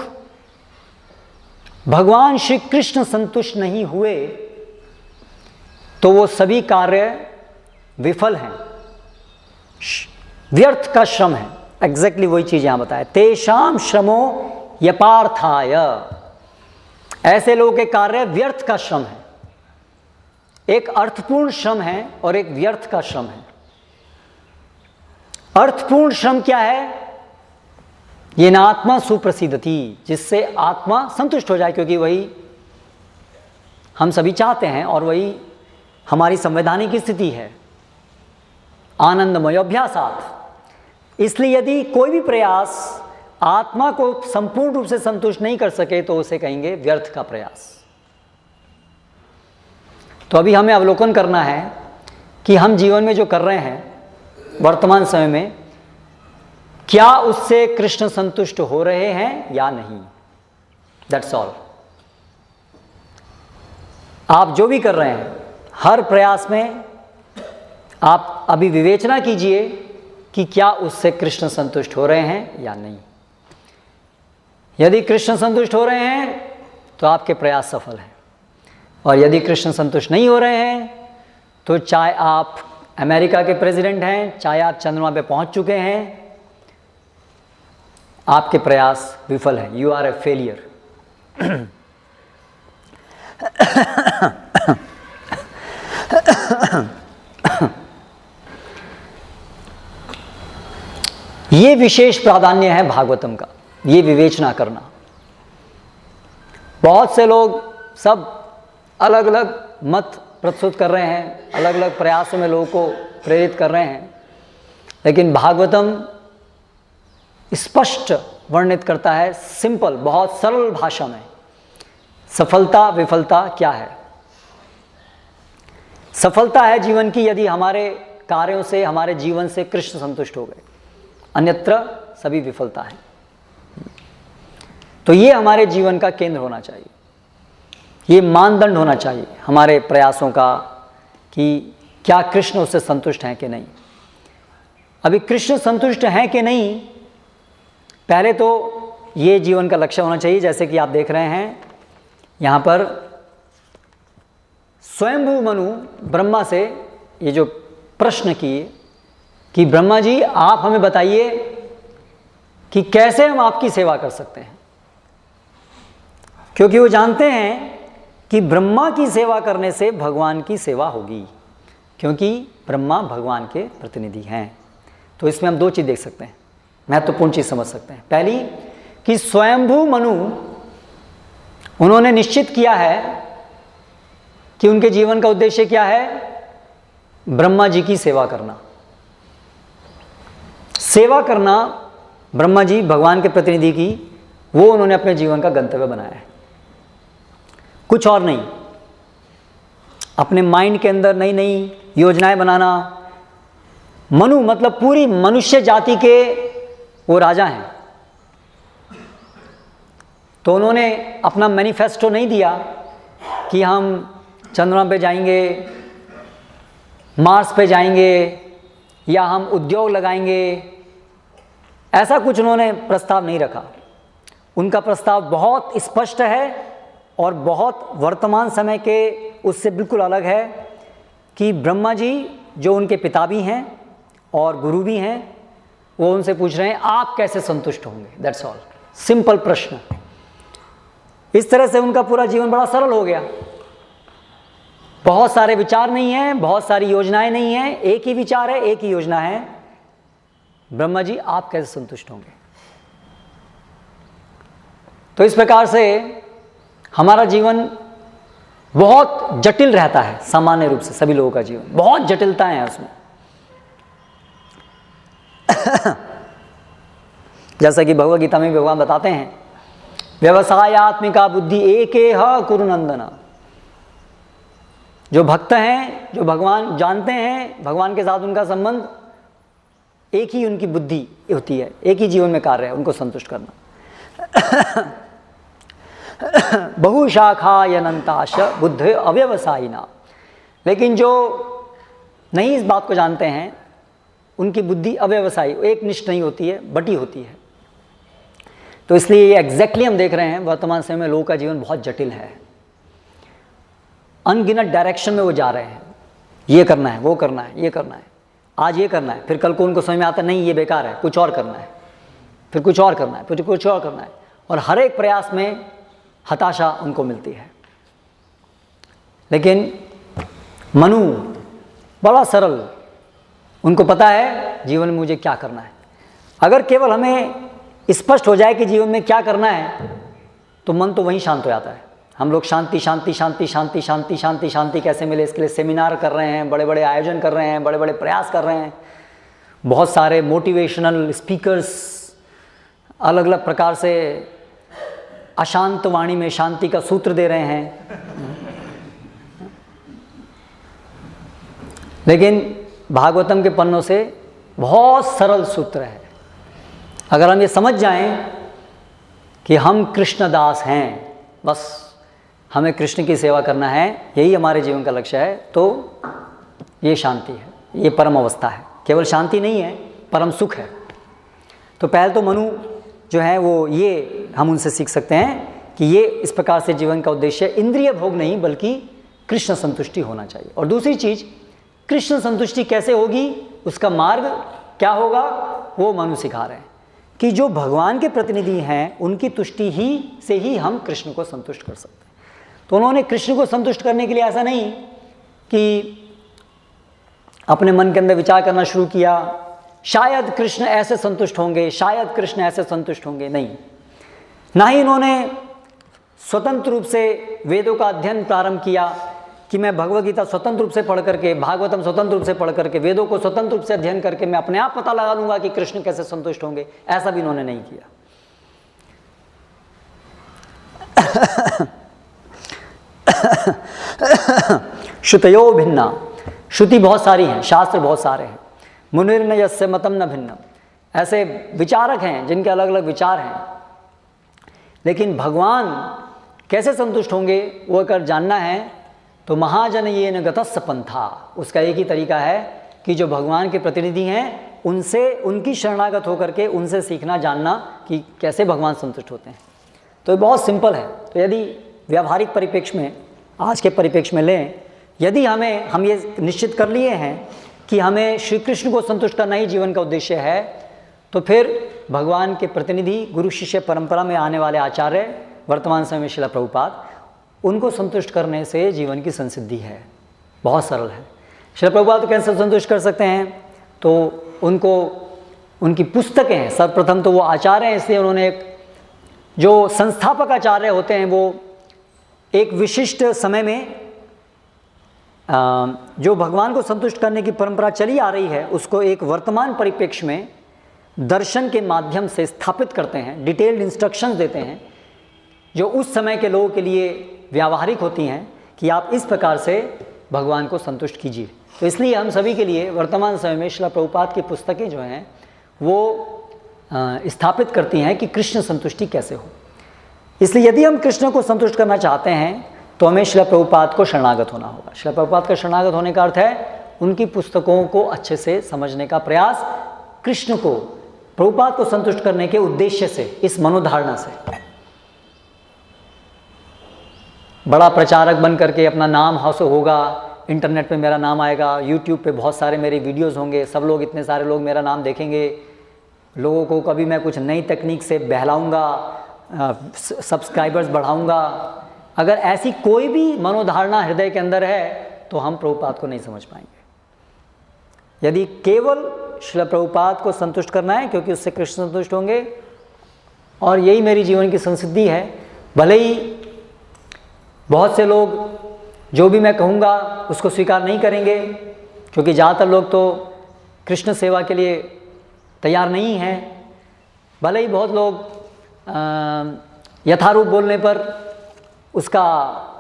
भगवान श्री कृष्ण संतुष्ट नहीं हुए तो वो सभी कार्य विफल हैं, व्यर्थ का श्रम है। एग्जैक्टली वही चीज यहां बताया, तेषाम श्रमो यपार्थाय। ऐसे लोगों के कार्य व्यर्थ का श्रम है। एक अर्थपूर्ण श्रम है और एक व्यर्थ का श्रम है। अर्थपूर्ण श्रम क्या है? ये ना आत्मा सुप्रसिद्धति, जिससे आत्मा संतुष्ट हो जाए, क्योंकि वही हम सभी चाहते हैं और वही हमारी संवैधानिक स्थिति है, आनंदमय अभ्यासात। इसलिए यदि कोई भी प्रयास आत्मा को संपूर्ण रूप से संतुष्ट नहीं कर सके तो उसे कहेंगे व्यर्थ का प्रयास। तो अभी हमें अवलोकन करना है कि हम जीवन में जो कर रहे हैं वर्तमान समय में, क्या उससे कृष्ण संतुष्ट हो रहे हैं या नहीं। That's all. आप जो भी कर रहे हैं, हर प्रयास में आप अभी विवेचना कीजिए कि क्या उससे कृष्ण संतुष्ट हो रहे हैं या नहीं। यदि कृष्ण संतुष्ट हो रहे हैं तो आपके प्रयास सफल हैं, और यदि कृष्ण संतुष्ट नहीं हो रहे हैं तो चाहे आप अमेरिका के प्रेसिडेंट हैं, चाहे आप चंद्रमा पे पहुंच चुके हैं, आपके प्रयास विफल हैं। You are a failure. ये विशेष प्राधान्य है भागवतम का, ये विवेचना करना। बहुत से लोग सब अलग अलग मत प्रस्तुत कर रहे हैं, अलग अलग प्रयासों में लोगों को प्रेरित कर रहे हैं, लेकिन भागवतम स्पष्ट वर्णित करता है, सिंपल, बहुत सरल भाषा में, सफलता विफलता क्या है। सफलता है जीवन की यदि हमारे कार्यों से, हमारे जीवन से कृष्ण संतुष्ट हो गए, अन्यत्र सभी विफलता है। तो ये हमारे जीवन का केंद्र होना चाहिए, ये मानदंड होना चाहिए हमारे प्रयासों का कि क्या कृष्ण उससे संतुष्ट हैं कि नहीं। अभी कृष्ण संतुष्ट हैं कि नहीं, पहले तो ये जीवन का लक्ष्य होना चाहिए। जैसे कि आप देख रहे हैं यहाँ पर स्वयंभू मनु ब्रह्मा से ये जो प्रश्न किए कि ब्रह्मा जी आप हमें बताइए कि कैसे हम आपकी सेवा कर सकते हैं, क्योंकि वो जानते हैं कि ब्रह्मा की सेवा करने से भगवान की सेवा होगी, क्योंकि ब्रह्मा भगवान के प्रतिनिधि हैं। तो इसमें हम दो चीज़ देख सकते हैं, महत्वपूर्ण चीज़ समझ सकते हैं। पहली कि स्वयंभू मनु उन्होंने निश्चित किया है कि उनके जीवन का उद्देश्य क्या है, ब्रह्मा जी की सेवा करना। सेवा करना ब्रह्मा जी भगवान के प्रतिनिधि की, वो उन्होंने अपने जीवन का गंतव्य बनाया है, कुछ और नहीं। अपने माइंड के अंदर नई नई योजनाएं बनाना। मनु मतलब पूरी मनुष्य जाति के वो राजा हैं, तो उन्होंने अपना मैनिफेस्टो नहीं दिया कि हम चंद्रमा पे जाएंगे, मार्स पे जाएंगे, या हम उद्योग लगाएंगे। ऐसा कुछ उन्होंने प्रस्ताव नहीं रखा। उनका प्रस्ताव बहुत स्पष्ट है और बहुत वर्तमान समय के उससे बिल्कुल अलग है कि ब्रह्मा जी जो उनके पिता भी हैं और गुरु भी हैं, वो उनसे पूछ रहे हैं आप कैसे संतुष्ट होंगे। दैट्स ऑल, सिंपल प्रश्न। इस तरह से उनका पूरा जीवन बड़ा सरल हो गया। बहुत सारे विचार नहीं हैं, बहुत सारी योजनाएं नहीं हैं, एक ही विचार है, एक ही योजना है, ब्रह्मा जी आप कैसे संतुष्ट होंगे। तो इस प्रकार से हमारा जीवन बहुत जटिल रहता है। सामान्य रूप से सभी लोगों का जीवन बहुत जटिलताएं हैं उसमें। जैसा कि भगवद गीता में भगवान बताते हैं, व्यवसायात्मिका बुद्धि एकेह कुरु नंदन। जो भक्त हैं, जो भगवान जानते हैं, भगवान के साथ उनका संबंध, एक ही उनकी बुद्धि होती है, एक ही जीवन में कार्य है उनको संतुष्ट करना। बहुशाखायनंताश बुद्ध अव्यवसायिना। लेकिन जो नहीं इस बात को जानते हैं, उनकी बुद्धि अव्यवसायी, एक निष्ठ नहीं होती है, बटी होती है। तो इसलिए ये एग्जैक्टली हम देख रहे हैं वर्तमान समय में लोगों का जीवन बहुत जटिल है। अनगिनत डायरेक्शन में वो जा रहे हैं, ये करना है, वो करना है, ये करना है, आज ये करना है, फिर कल को उनको समझ में आता नहीं ये बेकार है, कुछ और करना है, फिर कुछ और करना है, फिर कुछ और करना है, और हर एक प्रयास में हताशा उनको मिलती है। लेकिन मनु बड़ा सरल, उनको पता है जीवन में मुझे क्या करना है। अगर केवल हमें स्पष्ट हो जाए कि जीवन में क्या करना है, तो मन तो वहीं शांत हो जाता है। हम लोग शांति शांति शांति शांति शांति शांति शांति कैसे मिले, इसके लिए सेमिनार कर रहे हैं, बड़े बड़े आयोजन कर रहे हैं, बड़े बड़े प्रयास कर रहे हैं, बहुत सारे मोटिवेशनल स्पीकर्स अलग अलग प्रकार से अशांत वाणी में शांति का सूत्र दे रहे हैं। लेकिन भागवतम के पन्नों से बहुत सरल सूत्र है। अगर हम ये समझ जाएं कि हम कृष्णदास हैं, बस हमें कृष्ण की सेवा करना है, यही हमारे जीवन का लक्ष्य है, तो ये शांति है, ये परम अवस्था है। केवल शांति नहीं है, परम सुख है। तो पहले तो मनु जो है वो ये हम उनसे सीख सकते हैं कि ये इस प्रकार से जीवन का उद्देश्य इंद्रिय भोग नहीं बल्कि कृष्ण संतुष्टि होना चाहिए। और दूसरी चीज़, कृष्ण संतुष्टि कैसे होगी, उसका मार्ग क्या होगा, वो मनु सिखा रहे हैं कि जो भगवान के प्रतिनिधि हैं उनकी तुष्टि ही से ही हम कृष्ण को संतुष्ट कर सकते हैं। तो उन्होंने कृष्ण को संतुष्ट करने के लिए ऐसा नहीं कि अपने मन के अंदर विचार करना शुरू किया, शायद कृष्ण ऐसे संतुष्ट होंगे, शायद कृष्ण ऐसे संतुष्ट होंगे, नहीं। ना ही इन्होंने स्वतंत्र रूप से वेदों का अध्ययन प्रारंभ किया कि मैं भगवद गीता स्वतंत्र रूप से पढ़ करके, भागवतम स्वतंत्र रूप से पढ़ करके, वेदों को स्वतंत्र रूप से अध्ययन करके मैं अपने आप पता लगा लूंगा कि कृष्ण कैसे संतुष्ट होंगे, ऐसा भी इन्होंने नहीं किया। श्रुतयो भिन्ना, श्रुति बहुत सारी हैं, शास्त्र बहुत सारे हैं। मुनिर्न यस्य मतम न भिन्नम, ऐसे विचारक हैं जिनके अलग अलग विचार हैं। लेकिन भगवान कैसे संतुष्ट होंगे वो अगर जानना है तो महाजन ये न गतस्स पंथा, उसका एक ही तरीका है कि जो भगवान के प्रतिनिधि हैं उनसे, उनकी शरणागत होकर के उनसे सीखना जानना कि कैसे भगवान संतुष्ट होते हैं। तो ये बहुत सिंपल है। तो यदि व्यावहारिक परिप्रेक्ष्य में, आज के परिप्रेक्ष्य में लें यदि हम ये निश्चित कर लिए हैं कि हमें श्री कृष्ण को संतुष्ट करना ही जीवन का उद्देश्य है, तो फिर भगवान के प्रतिनिधि गुरु शिष्य परंपरा में आने वाले आचार्य, वर्तमान समय में श्रील प्रभुपाद, उनको संतुष्ट करने से जीवन की संसिद्धि है। बहुत सरल है। श्रील प्रभुपाद कैसे संतुष्ट कर सकते हैं? तो उनकी पुस्तकें हैं। सर्वप्रथम तो वो आचार्य हैं, इसलिए उन्होंने जो संस्थापक आचार्य होते हैं वो एक विशिष्ट समय में जो भगवान को संतुष्ट करने की परंपरा चली आ रही है उसको एक वर्तमान परिप्रेक्ष्य में दर्शन के माध्यम से स्थापित करते हैं, डिटेल्ड इंस्ट्रक्शंस देते हैं जो उस समय के लोगों के लिए व्यावहारिक होती हैं कि आप इस प्रकार से भगवान को संतुष्ट कीजिए। तो इसलिए हम सभी के लिए वर्तमान समय में श्रील प्रभुपाद की पुस्तकें जो हैं वो स्थापित करती हैं कि कृष्ण संतुष्टि कैसे हो। इसलिए यदि हम कृष्ण को संतुष्ट करना चाहते हैं तो हमें श्रील प्रभुपाद को शरणागत होना होगा। श्रील प्रभुपाद का शरणागत होने का अर्थ है उनकी पुस्तकों को अच्छे से समझने का प्रयास, कृष्ण को, प्रभुपाद को संतुष्ट करने के उद्देश्य से, इस मनोधारणा से। बड़ा प्रचारक बन करके अपना नाम हासिल होगा, इंटरनेट पे मेरा नाम आएगा, यूट्यूब पे बहुत सारे मेरे वीडियोस होंगे, सब लोग, इतने सारे लोग मेरा नाम देखेंगे, लोगों को कभी मैं कुछ नई तकनीक से बहलाऊंगा, सब्सक्राइबर्स बढ़ाऊंगा। अगर ऐसी कोई भी मनोधारणा हृदय के अंदर है तो हम प्रभुपाद को नहीं समझ पाएंगे। यदि केवल श्रील प्रभुपाद को संतुष्ट करना है, क्योंकि उससे कृष्ण संतुष्ट होंगे और यही मेरी जीवन की संसिद्धि है, भले ही बहुत से लोग जो भी मैं कहूँगा उसको स्वीकार नहीं करेंगे, क्योंकि ज़्यादातर लोग तो कृष्ण सेवा के लिए तैयार नहीं हैं। भले ही बहुत लोग यथारूप बोलने पर उसका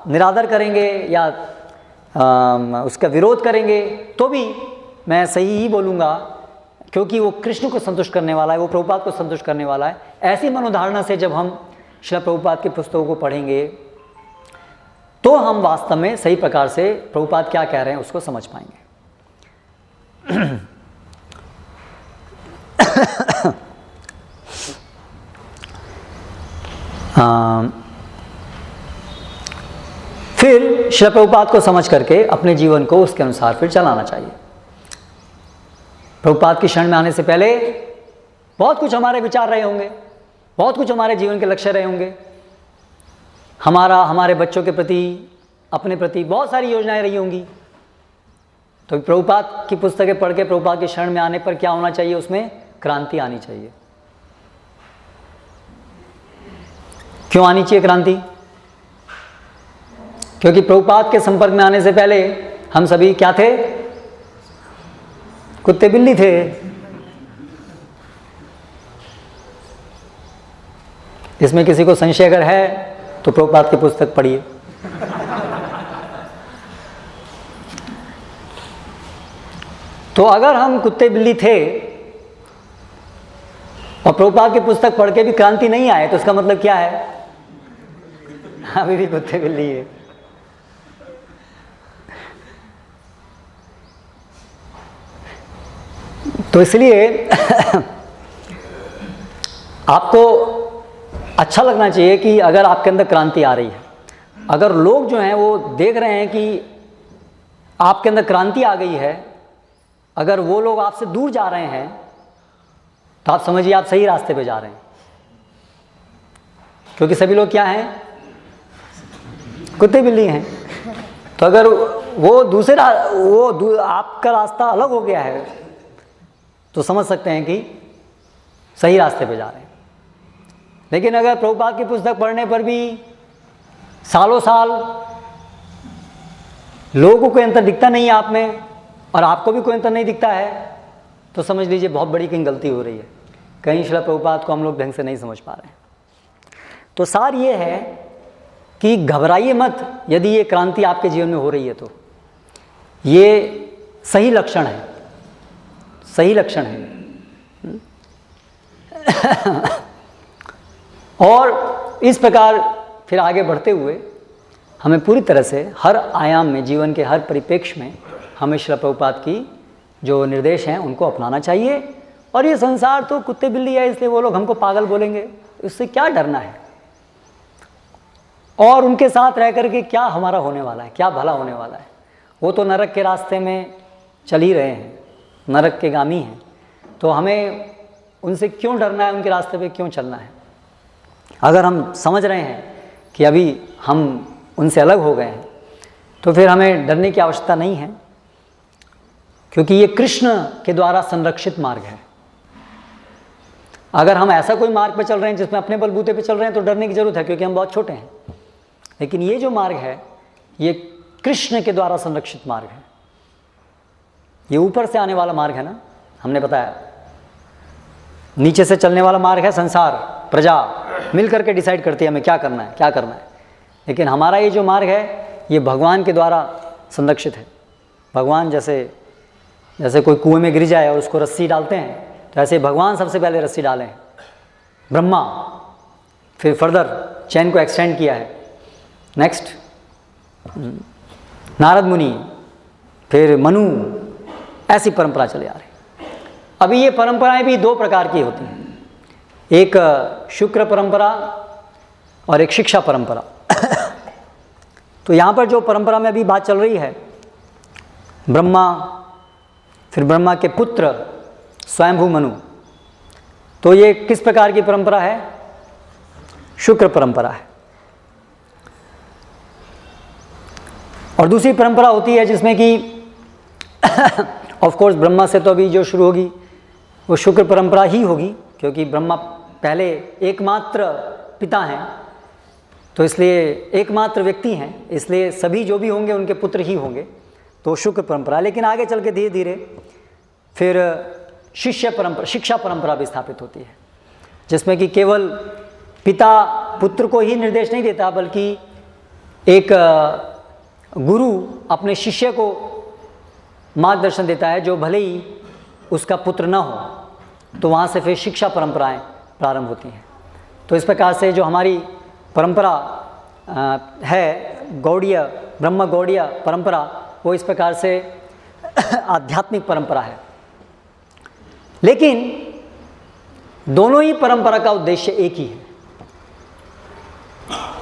निरादर करेंगे या उसका विरोध करेंगे, तो भी मैं सही ही बोलूँगा, क्योंकि वो कृष्ण को संतुष्ट करने वाला है, वो प्रभुपाद को संतुष्ट करने वाला है। ऐसी मनोधारणा से जब हम श्रील प्रभुपाद की पुस्तकों को पढ़ेंगे तो हम वास्तव में सही प्रकार से प्रभुपाद क्या कह रहे हैं उसको समझ पाएंगे। फिर श्रील प्रभुपाद को समझ करके अपने जीवन को उसके अनुसार फिर चलाना चाहिए। प्रभुपाद की शरण में आने से पहले बहुत कुछ हमारे विचार रहे होंगे, बहुत कुछ हमारे जीवन के लक्ष्य रहे होंगे, हमारे बच्चों के प्रति, अपने प्रति बहुत सारी योजनाएं रही होंगी। तो प्रभुपाद की पुस्तकें पढ़ के प्रभुपाद की शरण में आने पर क्या होना चाहिए? उसमें क्रांति आनी चाहिए। क्यों आनी चाहिए क्रांति? क्योंकि प्रभुपाद के संपर्क में आने से पहले हम सभी क्या थे? कुत्ते बिल्ली थे। इसमें किसी को संशय अगर है तो प्रभुपाद की पुस्तक पढ़िए। तो अगर हम कुत्ते बिल्ली थे और प्रभुपाद की पुस्तक पढ़ के भी क्रांति नहीं आए तो इसका मतलब क्या है? अभी भी कुत्ते बिल्ली है। तो इसलिए आपको अच्छा लगना चाहिए कि अगर आपके अंदर क्रांति आ रही है, अगर लोग जो हैं वो देख रहे हैं कि आपके अंदर क्रांति आ गई है, अगर वो लोग आपसे दूर जा रहे हैं तो आप समझिए आप सही रास्ते पे जा रहे हैं। क्योंकि सभी लोग क्या हैं? कुत्ते बिल्ली हैं। तो अगर आपका रास्ता अलग हो गया है तो समझ सकते हैं कि सही रास्ते पे जा रहे हैं। लेकिन अगर प्रभुपाद की पुस्तक पढ़ने पर भी सालों साल लोगों को कोई अंतर दिखता नहीं है आप में और आपको भी कोई अंतर नहीं दिखता है, तो समझ लीजिए बहुत बड़ी कहीं गलती हो रही है, कहीं श्रील प्रभुपाद को हम लोग ढंग से नहीं समझ पा रहे हैं। तो सार ये है कि घबराइए मत यदि ये क्रांति आपके जीवन में हो रही है, तो ये सही लक्षण है, सही लक्षण है। और इस प्रकार फिर आगे बढ़ते हुए हमें पूरी तरह से हर आयाम में, जीवन के हर परिप्रेक्ष्य में हमें श्रील प्रभुपाद की जो निर्देश हैं उनको अपनाना चाहिए। और ये संसार तो कुत्ते बिल्ली है, इसलिए वो लोग हमको पागल बोलेंगे, इससे क्या डरना है? और उनके साथ रह करके क्या हमारा होने वाला है, क्या भला होने वाला है? वो तो नरक के रास्ते में चल ही रहे हैं, नरक के गामी हैं, तो हमें उनसे क्यों डरना है, उनके रास्ते पे क्यों चलना है? अगर हम समझ रहे हैं कि अभी हम उनसे अलग हो गए हैं तो फिर हमें डरने की आवश्यकता नहीं है, क्योंकि ये कृष्ण के द्वारा संरक्षित मार्ग है। अगर हम ऐसा कोई मार्ग पे चल रहे हैं जिसमें अपने बलबूते पे चल रहे हैं तो डरने की जरूरत है, क्योंकि हम बहुत छोटे हैं। लेकिन ये जो मार्ग है ये कृष्ण के द्वारा संरक्षित मार्ग है, ये ऊपर से आने वाला मार्ग है ना, हमने बताया। नीचे से चलने वाला मार्ग है संसार, प्रजा मिल करके डिसाइड करती है हमें क्या करना है, क्या करना है। लेकिन हमारा ये जो मार्ग है ये भगवान के द्वारा संरक्षित है। भगवान जैसे कोई कुएं में गिर जाए और उसको रस्सी डालते हैं, तो ऐसे भगवान सबसे पहले रस्सी डाले हैं, ब्रह्मा, फिर फर्दर चैन को एक्सटेंड किया है, नेक्स्ट नारद मुनि, फिर मनु, ऐसी परंपरा चले आ रही। अभी ये परंपराएं भी दो प्रकार की होती हैं, एक शुक्र परंपरा और एक शिक्षा परंपरा। तो यहाँ पर जो परंपरा में अभी बात चल रही है, ब्रह्मा, फिर ब्रह्मा के पुत्र स्वयंभू मनु, तो ये किस प्रकार की परंपरा है? शुक्र परंपरा है। और दूसरी परंपरा होती है जिसमें कि ऑफ कोर्स ब्रह्मा से तो अभी जो शुरू होगी वो शुक्र परंपरा ही होगी, क्योंकि ब्रह्मा पहले एकमात्र पिता हैं, तो इसलिए एकमात्र व्यक्ति हैं, इसलिए सभी जो भी होंगे उनके पुत्र ही होंगे, तो शुक्र परंपरा। लेकिन आगे चल के धीरे धीरे फिर शिष्य परंपरा, शिक्षा परंपरा भी स्थापित होती है, जिसमें कि केवल पिता पुत्र को ही निर्देश नहीं देता, बल्कि एक गुरु अपने शिष्य को मार्गदर्शन देता है, जो भले ही उसका पुत्र न हो। तो वहाँ से फिर शिक्षा परंपराएं प्रारंभ होती हैं। तो इस प्रकार से जो हमारी परंपरा है गौड़ीय, ब्रह्म गौड़ीय परंपरा, वो इस प्रकार से आध्यात्मिक परंपरा है। लेकिन दोनों ही परंपरा का उद्देश्य एक ही है।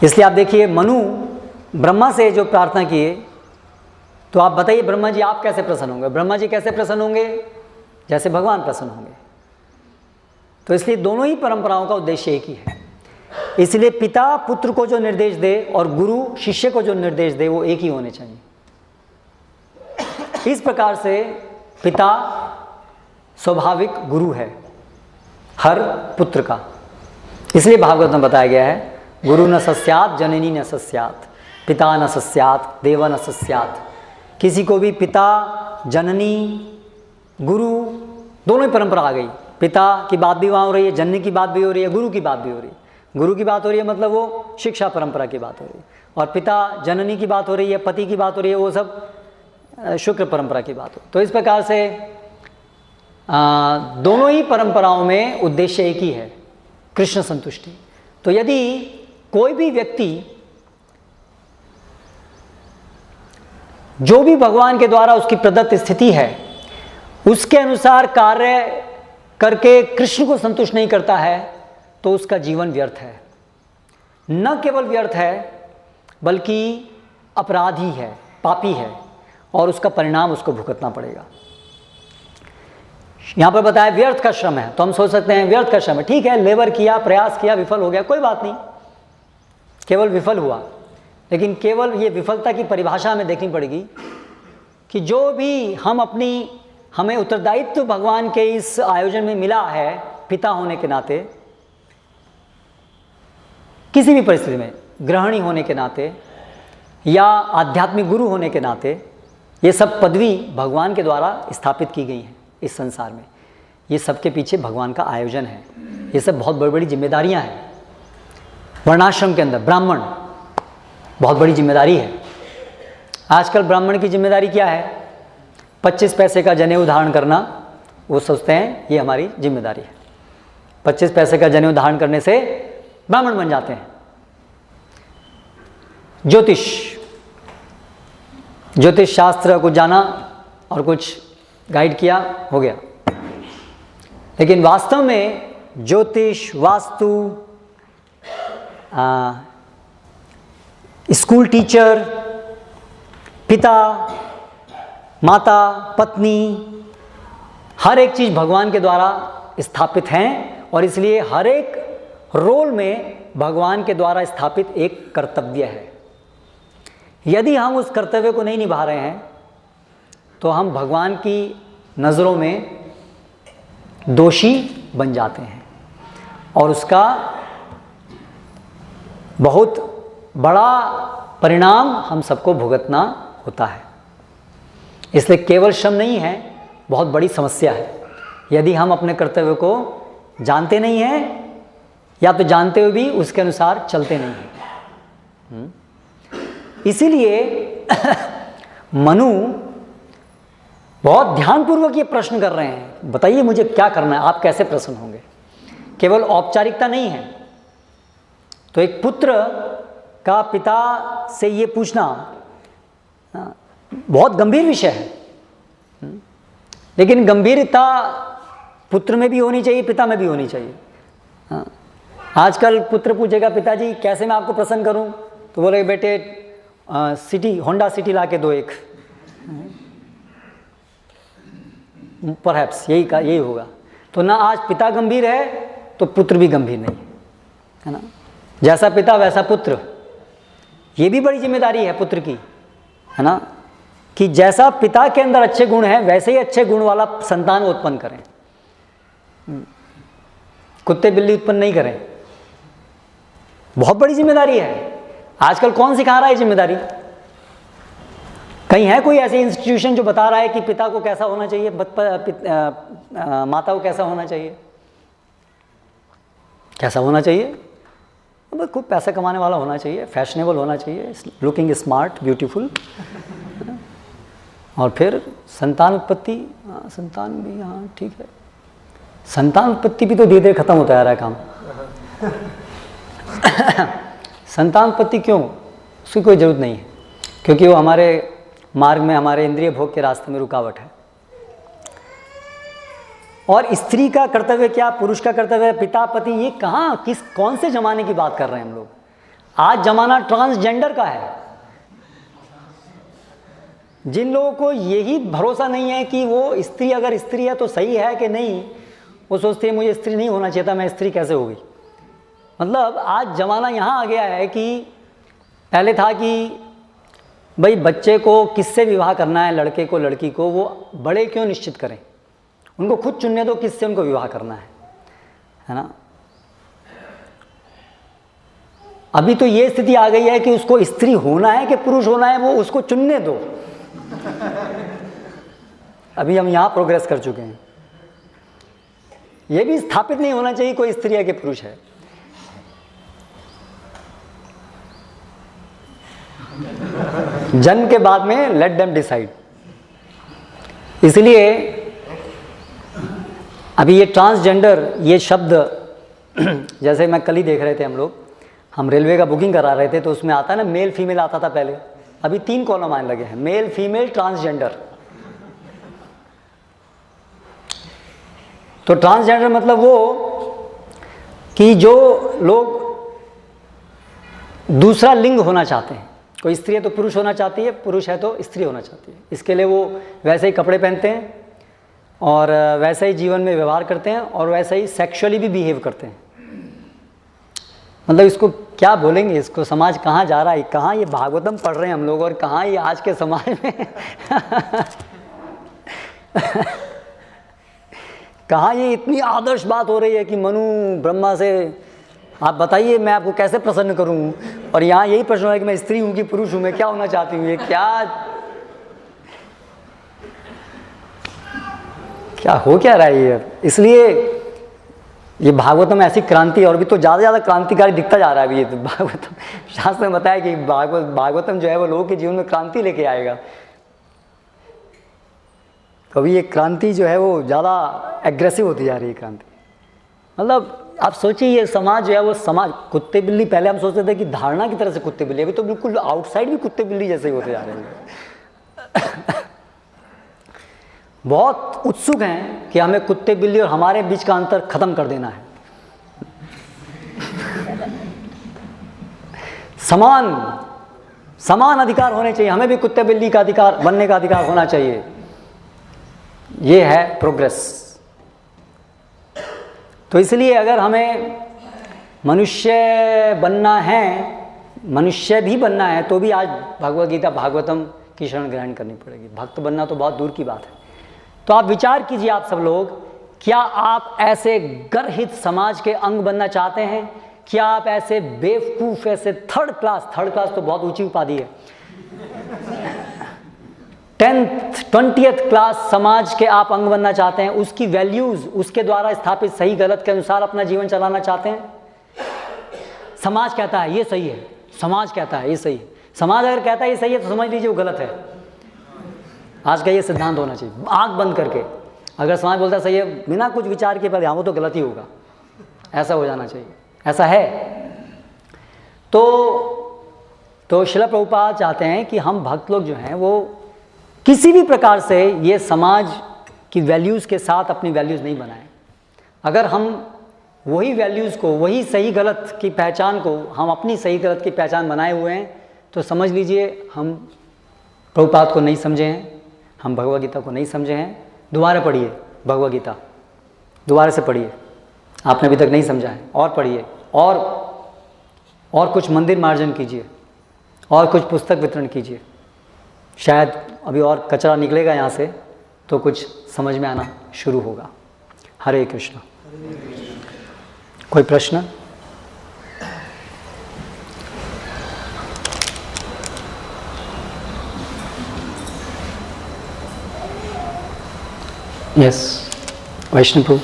इसलिए आप देखिए, मनु ब्रह्मा से जो प्रार्थना किए, तो आप बताइए ब्रह्मा जी आप कैसे प्रसन्न होंगे? ब्रह्मा जी कैसे प्रसन्न होंगे? जैसे भगवान प्रसन्न होंगे। तो इसलिए दोनों ही परंपराओं का उद्देश्य एक ही है। इसलिए पिता पुत्र को जो निर्देश दे और गुरु शिष्य को जो निर्देश दे, वो एक ही होने चाहिए। इस प्रकार से पिता स्वाभाविक गुरु है हर पुत्र का। इसलिए भागवत में बताया गया है, गुरु न सस्यात् जननी न सस्यात्, पिता न सस्यात् देव न सस्यात्। किसी को भी पिता, जननी, गुरु, दोनों ही परंपरा आ गई। पिता की बात भी वहाँ हो रही है, जननी की बात भी हो रही है, गुरु की बात भी हो रही है। गुरु की बात हो रही है मतलब वो शिक्षा परंपरा की बात हो रही है, और पिता जननी की बात हो रही है, पति की बात हो रही है, वो सब शुक्र परंपरा की बात हो। तो इस प्रकार से दोनों ही परंपराओं में उद्देश्य एक ही है, कृष्ण संतुष्टि। तो यदि कोई भी व्यक्ति जो भी भगवान के द्वारा उसकी प्रदत्त स्थिति है उसके अनुसार कार्य करके कृष्ण को संतुष्ट नहीं करता है, तो उसका जीवन व्यर्थ है। न केवल व्यर्थ है बल्कि अपराधी है, पापी है, और उसका परिणाम उसको भुगतना पड़ेगा। यहां पर बताया व्यर्थ का श्रम है, तो हम सोच सकते हैं व्यर्थ का श्रम है, ठीक है, लेबर किया, प्रयास किया, विफल हो गया, कोई बात नहीं, केवल विफल हुआ। लेकिन केवल ये विफलता की परिभाषा हमें देखनी पड़ेगी कि जो भी हमें उत्तरदायित्व भगवान के इस आयोजन में मिला है, पिता होने के नाते, किसी भी परिस्थिति में गृहिणी होने के नाते या आध्यात्मिक गुरु होने के नाते, ये सब पदवी भगवान के द्वारा स्थापित की गई हैं इस संसार में। ये सबके पीछे भगवान का आयोजन है। ये सब बहुत बड़ी बड़ी जिम्मेदारियां हैं। वर्णाश्रम के अंदर ब्राह्मण बहुत बड़ी जिम्मेदारी है। आजकल ब्राह्मण की जिम्मेदारी क्या है? 25 पैसे का जनेऊ धारण करना। वो सोचते हैं ये हमारी जिम्मेदारी है। 25 पैसे का जनेऊ धारण करने से ब्राह्मण बन जाते हैं। ज्योतिष शास्त्र कुछ जाना और कुछ गाइड किया, हो गया। लेकिन वास्तव में ज्योतिष, वास्तु, स्कूल टीचर, पिता, माता, पत्नी, हर एक चीज़ भगवान के द्वारा स्थापित हैं और इसलिए हर एक रोल में भगवान के द्वारा स्थापित एक कर्तव्य है। यदि हम उस कर्तव्य को नहीं निभा रहे हैं तो हम भगवान की नज़रों में दोषी बन जाते हैं और उसका बहुत बड़ा परिणाम हम सबको भुगतना होता है। इसलिए केवल श्रम नहीं है, बहुत बड़ी समस्या है यदि हम अपने कर्तव्य को जानते नहीं हैं या तो जानते हुए भी उसके अनुसार चलते नहीं हैं। इसीलिए मनु बहुत ध्यानपूर्वक ये प्रश्न कर रहे हैं, बताइए मुझे क्या करना है, आप कैसे प्रसन्न होंगे। केवल औपचारिकता नहीं है। तो एक पुत्र का पिता से ये पूछना बहुत गंभीर विषय है, लेकिन गंभीरता पुत्र में भी होनी चाहिए, पिता में भी होनी चाहिए। आजकल पुत्र पूछेगा, पिताजी कैसे मैं आपको प्रसन्न करूं, तो बोले बेटे सिटी, होंडा सिटी ला के दो एक, परहैप्स यही होगा। तो ना आज पिता गंभीर है तो पुत्र भी गंभीर नहीं है ना। जैसा पिता वैसा पुत्र, ये भी बड़ी जिम्मेदारी है पुत्र की, है ना, कि जैसा पिता के अंदर अच्छे गुण हैं वैसे ही अच्छे गुण वाला संतान उत्पन्न करें। कुत्ते बिल्ली उत्पन्न नहीं करें। बहुत बड़ी जिम्मेदारी है। आजकल कौन सिखा रहा है जिम्मेदारी? कहीं है कोई ऐसे इंस्टीट्यूशन जो बता रहा है कि पिता को कैसा होना चाहिए, माता को कैसा होना चाहिए, कैसा होना चाहिए? अब खूब पैसा कमाने वाला होना चाहिए, फैशनेबल होना चाहिए, लुकिंग स्मार्ट, ब्यूटीफुल, और फिर संतान उत्पत्ति, संतान भी, हाँ ठीक है, संतान उत्पत्ति भी तो धीरे धीरे खत्म होता जा रहा है काम। संतान उत्पत्ति क्यों? उसकी कोई ज़रूरत नहीं है, क्योंकि वो हमारे मार्ग में, हमारे इंद्रिय भोग के रास्ते में रुकावट है। और स्त्री का कर्तव्य क्या, पुरुष का कर्तव्य, पिता पति, ये कहाँ, कौन से ज़माने की बात कर रहे हैं हम लोग? आज ज़माना ट्रांसजेंडर का है। जिन लोगों को यही भरोसा नहीं है कि वो स्त्री, अगर स्त्री है तो सही है कि नहीं, वो सोचते हैं मुझे स्त्री नहीं होना चाहिए था, मैं स्त्री कैसे हो गई। मतलब आज ज़माना यहाँ आ गया है कि पहले था कि भाई बच्चे को किससे विवाह करना है, लड़के को लड़की को, वो बड़े क्यों निश्चित करें, उनको खुद चुनने दो किससे उनको विवाह करना है ना। अभी तो ये स्थिति आ गई है कि उसको स्त्री होना है कि पुरुष होना है, वो उसको चुनने दो। अभी हम यहाँ प्रोग्रेस कर चुके हैं। ये भी स्थापित नहीं होना चाहिए कोई स्त्री है कि पुरुष है। जन्म के बाद में लेट देम डिसाइड। इसलिए अभी ये ट्रांसजेंडर, ये शब्द, जैसे मैं कल ही देख रहे थे हम रेलवे का बुकिंग करा रहे थे, तो उसमें आता है ना मेल फीमेल आता था पहले, अभी 3 कॉलम आने लगे हैं, मेल फीमेल ट्रांसजेंडर। तो ट्रांसजेंडर मतलब वो कि जो लोग दूसरा लिंग होना चाहते हैं, कोई स्त्री है तो पुरुष होना चाहती है, पुरुष है तो स्त्री होना चाहती है। इसके लिए वो वैसे ही कपड़े पहनते हैं और वैसे ही जीवन में व्यवहार करते हैं और वैसे ही सेक्सुअली भी बिहेव करते हैं। मतलब इसको क्या बोलेंगे, इसको समाज कहाँ जा रहा है, कहाँ ये भागवतम पढ़ रहे हैं हम लोग और कहाँ ये आज के समाज में कहाँ ये इतनी आदर्श बात हो रही है कि मनु ब्रह्मा से आप बताइए मैं आपको कैसे प्रसन्न करूं, और यहाँ यही प्रश्न है कि मैं स्त्री हूँ कि पुरुष हूँ, मैं क्या होना चाहती हूँ, ये क्या हो क्या रहा है ये। इसलिए ये भागवतम ऐसी क्रांति, और भी तो ज़्यादा क्रांतिकारी दिखता जा रहा है अभी ये तो भागवतम। शास्त्र में बताया कि भागवतम जो है वो लोगों के जीवन में क्रांति लेके आएगा। कभी ये क्रांति जो है वो ज़्यादा एग्रेसिव होती जा रही है क्रांति। मतलब आप सोचिए ये समाज जो है वो समाज कुत्ते बिल्ली, पहले हम सोचते थे कि धारणा की तरह से कुत्ते बिल्ली, अभी तो बिल्कुल आउटसाइड भी कुत्ते बिल्ली जैसे ही होते जा रहे हैं। बहुत उत्सुक हैं कि हमें कुत्ते बिल्ली और हमारे बीच का अंतर खत्म कर देना है। समान अधिकार होने चाहिए, हमें भी कुत्ते बिल्ली का अधिकार बनने का अधिकार होना चाहिए। ये है प्रोग्रेस। तो इसलिए अगर हमें मनुष्य बनना है, मनुष्य भी बनना है, तो भी आज भगवद गीता भागवतम की शरण ग्रहण करनी पड़ेगी। भक्त बनना तो बहुत दूर की बात है। तो आप विचार कीजिए, आप सब लोग, क्या आप ऐसे गर्हित समाज के अंग बनना चाहते हैं? क्या आप ऐसे बेवकूफ़, ऐसे थर्ड क्लास तो बहुत ऊंची उपाधि है, 10th 20th क्लास समाज के आप अंग बनना चाहते हैं? उसकी वैल्यूज़, उसके द्वारा स्थापित सही गलत के अनुसार अपना जीवन चलाना चाहते हैं? समाज कहता है ये सही है, समाज कहता है ये सही है। समाज अगर कहता है ये सही है तो समझ लीजिए वो गलत है। आज का ये सिद्धांत होना चाहिए, आँख बंद करके। अगर समाज बोलता है सही है, बिना कुछ विचार के पहले, हाँ वो तो गलत ही होगा, ऐसा हो जाना चाहिए। ऐसा है। तो श्रील प्रभुपाद चाहते हैं कि हम भक्त लोग जो हैं वो किसी भी प्रकार से ये समाज की वैल्यूज़ के साथ अपनी वैल्यूज़ नहीं बनाएं। अगर हम वही वैल्यूज़ को, वही सही गलत की पहचान को हम अपनी सही गलत की पहचान बनाए हुए हैं, तो समझ लीजिए हम प्रभुपाद को नहीं समझे हैं, हम भगवद गीता को नहीं समझे हैं। दोबारा पढ़िए भगवद गीता, दोबारा से पढ़िए, आपने अभी तक नहीं समझा है, और पढ़िए, और कुछ मंदिर मार्जन कीजिए, और कुछ पुस्तक वितरण कीजिए। शायद अभी और कचरा निकलेगा यहाँ से तो कुछ समझ में आना शुरू होगा। हरे कृष्ण। कोई प्रश्न? यस, वैष्णव प्रभु।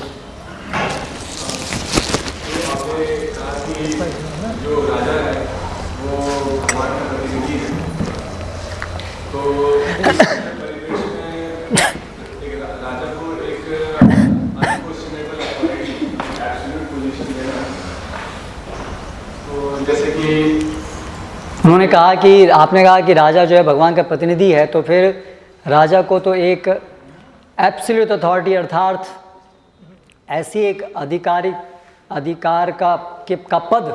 जो राजा है वो भगवान का प्रतिनिधि है, तो परिवेश में एक राजा को एक अनक्वेश्चनेबल अथॉरिटी, एब्सोल्यूट पोजीशन देना। तो जैसे कि उन्होंने कहा कि, आपने कहा कि राजा जो है भगवान का प्रतिनिधि है, तो फिर राजा को तो एक एब्सोल्यूट अथॉरिटी अर्थात ऐसी एक अधिकार का पद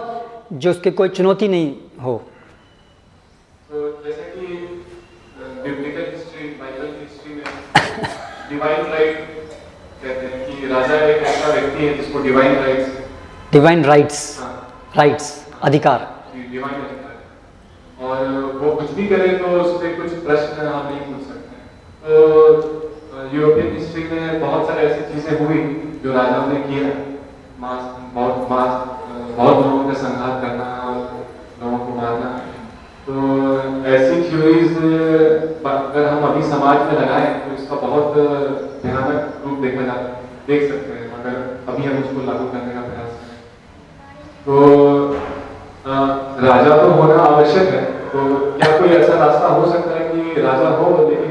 जो उसके कोई चुनौती नहीं हो। तो जैसे कि बिब्लिकल हिस्ट्री, बाइबल हिस्ट्री में डिवाइन राइट कहते हैं कि राजा एक ऐसा व्यक्ति है जिसको डिवाइन राइट्स, अधिकार, डिवाइन अधिकार, और वो कुछ भी करे तो उस पर कुछ प्रश्न हम नहीं पूछ सकते। तो यूरोपियन हिस्ट्री में बहुत सारे ऐसी चीजें हुई जो राजाओं ने किया, बहुत लोगों का संघात करना और लोगों को मारना। तो ऐसी थ्योरीज अगर हम अभी समाज में लगाएं तो इसका बहुत भयानक रूप देख सकते हैं, अगर अभी हम उसको लागू करने का प्रयास करें। तो राजा तो होना आवश्यक है, तो क्या कोई ऐसा रास्ता हो सकता है कि राजा हो लेकिन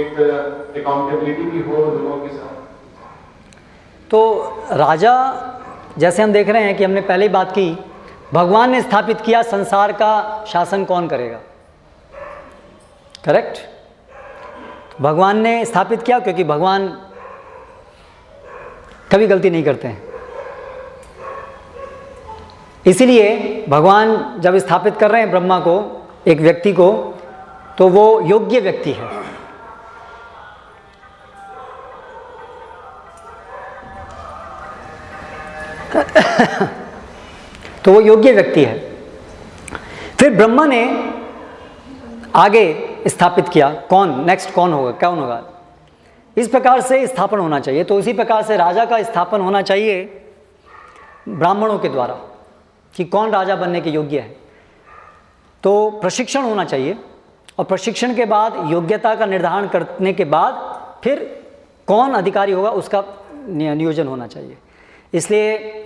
एक अकाउंटेबिलिटी भी हो लोगों के साथ? तो राजा, जैसे हम देख रहे हैं कि हमने पहले ही बात की, भगवान ने स्थापित किया, संसार का शासन कौन करेगा? करेक्ट, भगवान ने स्थापित किया, क्योंकि भगवान कभी गलती नहीं करते हैं। इसीलिए भगवान जब स्थापित कर रहे हैं ब्रह्मा को, एक व्यक्ति को, तो वो योग्य व्यक्ति है। तो वो योग्य व्यक्ति है। फिर ब्रह्मा ने आगे स्थापित किया, नेक्स्ट कौन होगा, इस प्रकार से स्थापन होना चाहिए। तो इसी प्रकार से राजा का स्थापन होना चाहिए ब्राह्मणों के द्वारा कि कौन राजा बनने के योग्य है। तो प्रशिक्षण होना चाहिए, और प्रशिक्षण के बाद योग्यता का निर्धारण करने के बाद फिर कौन अधिकारी होगा उसका नियोजन होना चाहिए। इसलिए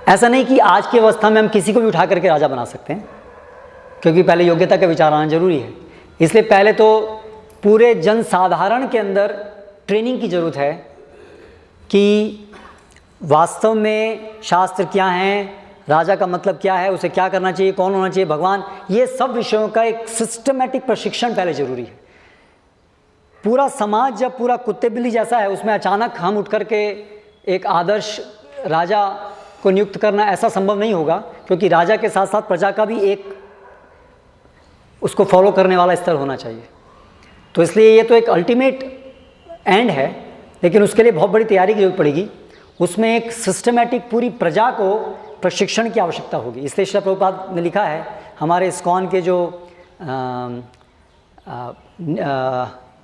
ऐसा नहीं कि आज की अवस्था में हम किसी को भी उठा करके राजा बना सकते हैं, क्योंकि पहले योग्यता का विचार आना जरूरी है। इसलिए पहले तो पूरे जन साधारण के अंदर ट्रेनिंग की ज़रूरत है कि वास्तव में शास्त्र क्या हैं, राजा का मतलब क्या है, उसे क्या करना चाहिए, कौन होना चाहिए भगवान, ये सब विषयों का एक सिस्टमेटिक प्रशिक्षण पहले जरूरी है। पूरा समाज जब पूरा कुत्ते बिल्ली जैसा है, उसमें अचानक हम उठ करके एक आदर्श राजा को नियुक्त करना ऐसा संभव नहीं होगा, क्योंकि राजा के साथ साथ प्रजा का भी एक उसको फॉलो करने वाला स्तर होना चाहिए। तो इसलिए ये तो एक अल्टीमेट एंड है, लेकिन उसके लिए बहुत बड़ी तैयारी की जरूरत पड़ेगी। उसमें एक सिस्टमेटिक पूरी प्रजा को प्रशिक्षण की आवश्यकता होगी। इसलिए श्रील प्रभुपाद ने लिखा है, हमारे इस्कॉन के जो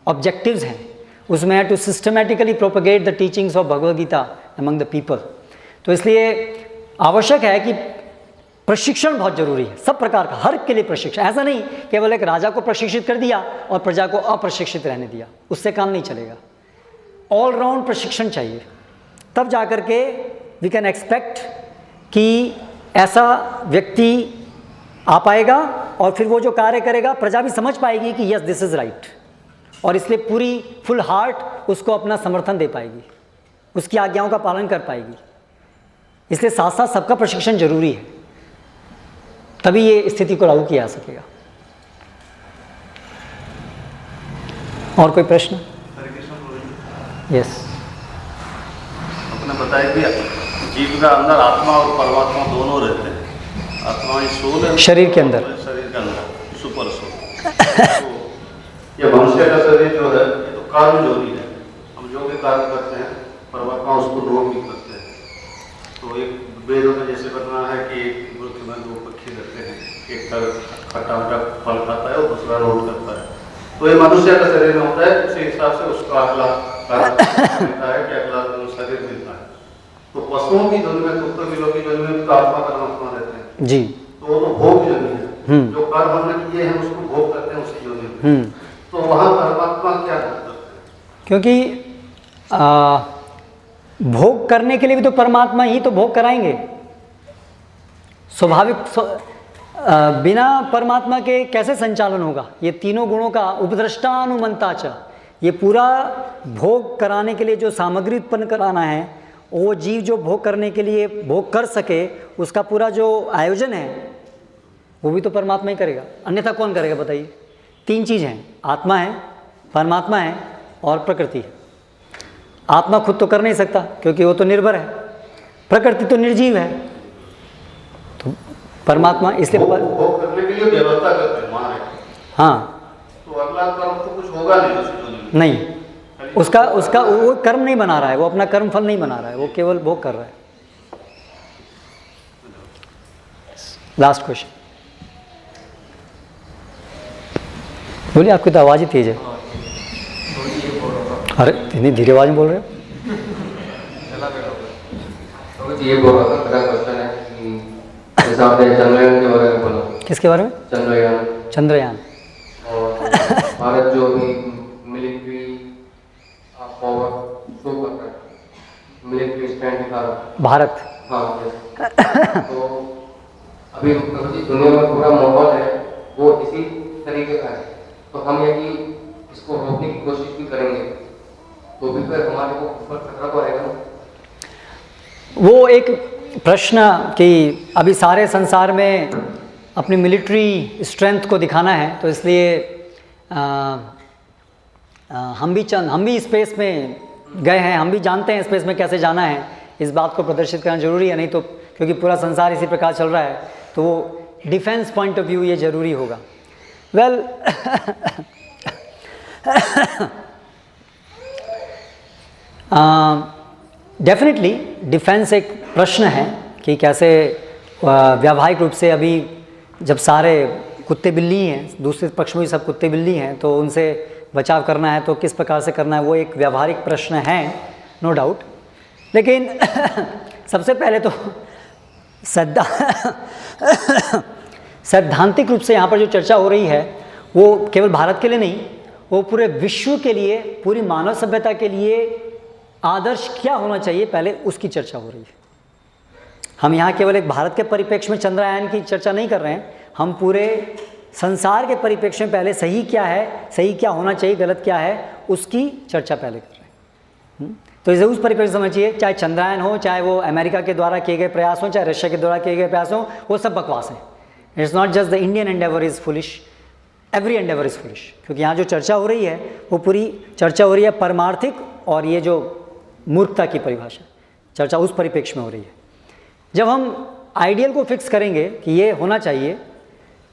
ऑब्जेक्टिव्स हैं उसमें है to systematically propagate the teachings of Bhagavad Gita among the people. तो इसलिए आवश्यक है कि प्रशिक्षण बहुत जरूरी है, सब प्रकार का, हर के लिए प्रशिक्षण। ऐसा नहीं केवल एक राजा को प्रशिक्षित कर दिया और प्रजा को अप्रशिक्षित रहने दिया, उससे काम नहीं चलेगा। ऑलराउंड प्रशिक्षण चाहिए, तब जाकर के वी कैन एक्सपेक्ट कि ऐसा व्यक्ति आ पाएगा और फिर वो जो कार्य करेगा प्रजा भी समझ पाएगी कि यस दिस इज़ राइट, और इसलिए पूरी फुल हार्ट उसको अपना समर्थन दे पाएगी, उसकी आज्ञाओं का पालन कर पाएगी। इसलिए साथ साथ सबका प्रशिक्षण जरूरी है, तभी ये स्थिति को लागू किया जा सकेगा। और कोई प्रश्न? यस। आपने बताया कि जीव का अंदर आत्मा और परमात्मा दोनों रहते हैं। आत्मा सोल है शरीर के अंदर, शरीर के अंदर सुपर सोल। तो ये मनुष्य का शरीर जो है ये तो कर्म जोगी है, हम जो भी कार्य करते हैं परमात्मा उसको रोक भी करते हैं। तो एक वेदों में जैसे बताना है कि एक वृक्ष में दो पक्षी रहते हैं, एक खट्टा मीठा फल खाता है और दूसरा रोट करता है। तो ये मनुष्य का शरीर में होता है, उसी हिसाब से उसको अगला कार्य मिलता है कि अगला शरीर मिलता है। तो पशुओं की जन्म में, कुत्तों की लोग की जन्म में तो आत्मा परमात्मा रहते हैं जी। तो वो भोग जन्म है, जो कर्म हमने किए हैं उसको भोग करते हैं उसी जन्म में। तो वहाँ परमात्मा क्या करते हैं? क्योंकि भोग करने के लिए भी तो परमात्मा ही तो भोग कराएंगे। स्वाभाविक बिना परमात्मा के कैसे संचालन होगा? ये तीनों गुणों का उपद्रष्टानुमंता च, ये पूरा भोग कराने के लिए जो सामग्री उत्पन्न कराना है, वो जीव जो भोग करने के लिए भोग कर सके, उसका पूरा जो आयोजन है वो भी तो परमात्मा ही करेगा, अन्यथा कौन करेगा बताइए? तीन चीज़ हैं, आत्मा है, परमात्मा है और प्रकृति है। आत्मा खुद तो कर नहीं सकता क्योंकि वो तो निर्भर है, प्रकृति तो निर्जीव है, तो परमात्मा इसलिए भोग करने के लिए व्यवस्था करते हैं हमारे। हाँ, तो अगला कर्म तो कुछ होगा नहीं, उसका वो कर्म नहीं बना रहा है, वो अपना कर्म फल नहीं बना रहा है, वो केवल भोग कर रहा है। लास्ट क्वेश्चन बोलिए, आपकी तो आवाज़ ही तेज है। अरे इतनी धीरे आवाज में बोल रहे हो? ये बोल रहा था, मेरा क्वेश्चन है कि जैसे आपने चंद्रयान के बारे में बोला। किसके बारे में? चंद्रयान। और भारत जो भी मिलिट्री पावर शो करता है, मिलिट्री स्टैंड दिखा रहा है भारत। हाँ, तो अभी दुनिया में पूरा माहौल है वो इसी तरीके का है, तो हम यदि इसको रोकने की कोशिश भी करेंगे तो भी फिर हमारे को ऊपर खतरा तो आएगा ना। वो एक प्रश्न कि अभी सारे संसार में अपनी मिलिट्री स्ट्रेंथ को दिखाना है, तो इसलिए हम भी स्पेस में गए हैं, हम भी जानते हैं स्पेस में कैसे जाना है। इस बात को प्रदर्शित करना जरूरी है, नहीं तो क्योंकि पूरा संसार इसी प्रकार चल रहा है, तो वो डिफेंस पॉइंट ऑफ व्यू ये जरूरी होगा। वेल डेफिनेटली डिफेंस एक प्रश्न है कि कैसे व्यावहारिक रूप से अभी जब सारे कुत्ते बिल्ली हैं, दूसरे पक्ष में भी सब कुत्ते बिल्ली हैं, तो उनसे बचाव करना है तो किस प्रकार से करना है, वो एक व्यावहारिक प्रश्न है, नो डाउट। लेकिन सबसे पहले तो सैद्धांतिक रूप से यहाँ पर जो चर्चा हो रही है वो केवल भारत के लिए नहीं, वो पूरे विश्व के लिए, पूरी मानव सभ्यता के लिए आदर्श क्या होना चाहिए, पहले उसकी चर्चा हो रही है। हम यहाँ केवल एक भारत के परिप्रेक्ष्य में चंद्रयान की चर्चा नहीं कर रहे हैं, हम पूरे संसार के परिप्रेक्ष्य में पहले सही क्या है, सही क्या होना चाहिए, गलत क्या है, उसकी चर्चा पहले कर रहे हैं। तो इसे उस परिप्रेक्ष्य समझिए, चाहे चंद्रयान हो, चाहे वो अमेरिका के द्वारा किए गए प्रयास हों, चाहे रशिया के द्वारा किए गए प्रयास हों, वो सब बकवास हैं। It's not just the Indian Endeavour is foolish, every Endeavour is foolish. क्योंकि यहाँ जो चर्चा हो रही है वो पूरी चर्चा हो रही है परमार्थिक और ये जो मूर्खता की परिभाषा, चर्चा उस परिप्रेक्ष्य में हो रही है। जब हम आइडियल को फिक्स करेंगे कि ये होना चाहिए,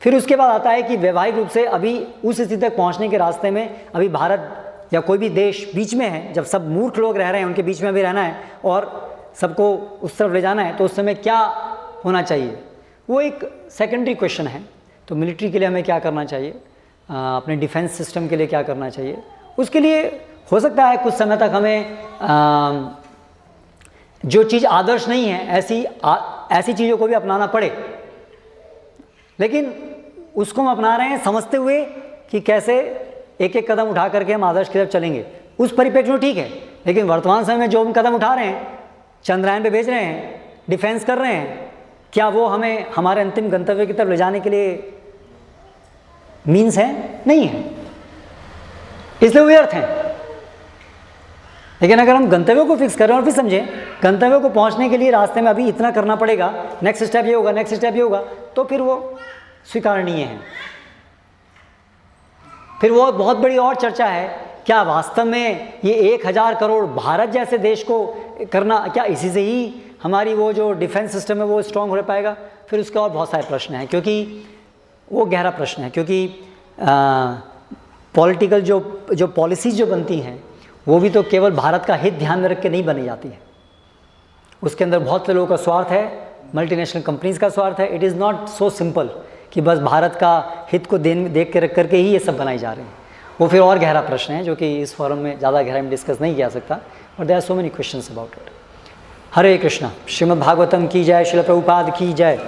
फिर उसके बाद आता है कि वैवाहिक रूप से अभी उस स्थिति तक पहुंचने के रास्ते में अभी भारत या कोई भी देश बीच में है, जब सब मूर्ख लोग रह रहे हैं उनके बीच में भी रहना है और सबको उस तरफ ले जाना है, तो उस समय क्या होना चाहिए, वो एक सेकेंडरी क्वेश्चन है। तो मिलिट्री के लिए हमें क्या करना चाहिए, अपने डिफेंस सिस्टम के लिए क्या करना चाहिए, उसके लिए हो सकता है कुछ समय तक हमें जो चीज़ आदर्श नहीं है ऐसी चीज़ों को भी अपनाना पड़े, लेकिन उसको हम अपना रहे हैं समझते हुए कि कैसे एक एक कदम उठा करके हम आदर्श की तरफ चलेंगे। उस परिप्रेक्ष्य में ठीक है, लेकिन वर्तमान समय में जो हम कदम उठा रहे हैं, चंद्रयान पे भेज रहे हैं, डिफेंस कर रहे हैं, क्या वो हमें हमारे अंतिम गंतव्य की तरफ ले जाने के लिए मीन्स है? नहीं है, इसलिए व्यर्थ हैं। लेकिन अगर हम गंतव्यों को फिक्स करें और फिर समझें गंतव्यों को पहुंचने के लिए रास्ते में अभी इतना करना पड़ेगा, नेक्स्ट स्टेप ये होगा, नेक्स्ट स्टेप ये होगा, तो फिर वो स्वीकारनीय है। फिर वो बहुत बड़ी और चर्चा है, क्या वास्तव में ये 1000 करोड़ भारत जैसे देश को करना, क्या इसी से ही हमारी वो जो डिफेंस सिस्टम है वो स्ट्रांग हो पाएगा? फिर उसके और बहुत सारे प्रश्न हैं, क्योंकि वो गहरा प्रश्न है, क्योंकि पॉलिटिकल जो पॉलिसीज़ जो बनती हैं वो भी तो केवल भारत का हित ध्यान में रख के नहीं बनी जाती है। उसके अंदर बहुत से लोगों का स्वार्थ है, मल्टीनेशनल कंपनीज़ का स्वार्थ है। It is not so simple कि बस भारत का हित को देख के रख करके ही ये सब बनाई जा रही हैं। वो फिर और गहरा प्रश्न है जो कि इस फोरम में ज़्यादा गहराई में डिस्कस नहीं किया सकता, but there are so many questions about it. Hare Krishna. Shrimad Bhagavatam की जय, श्रील प्रभुपाद की जय।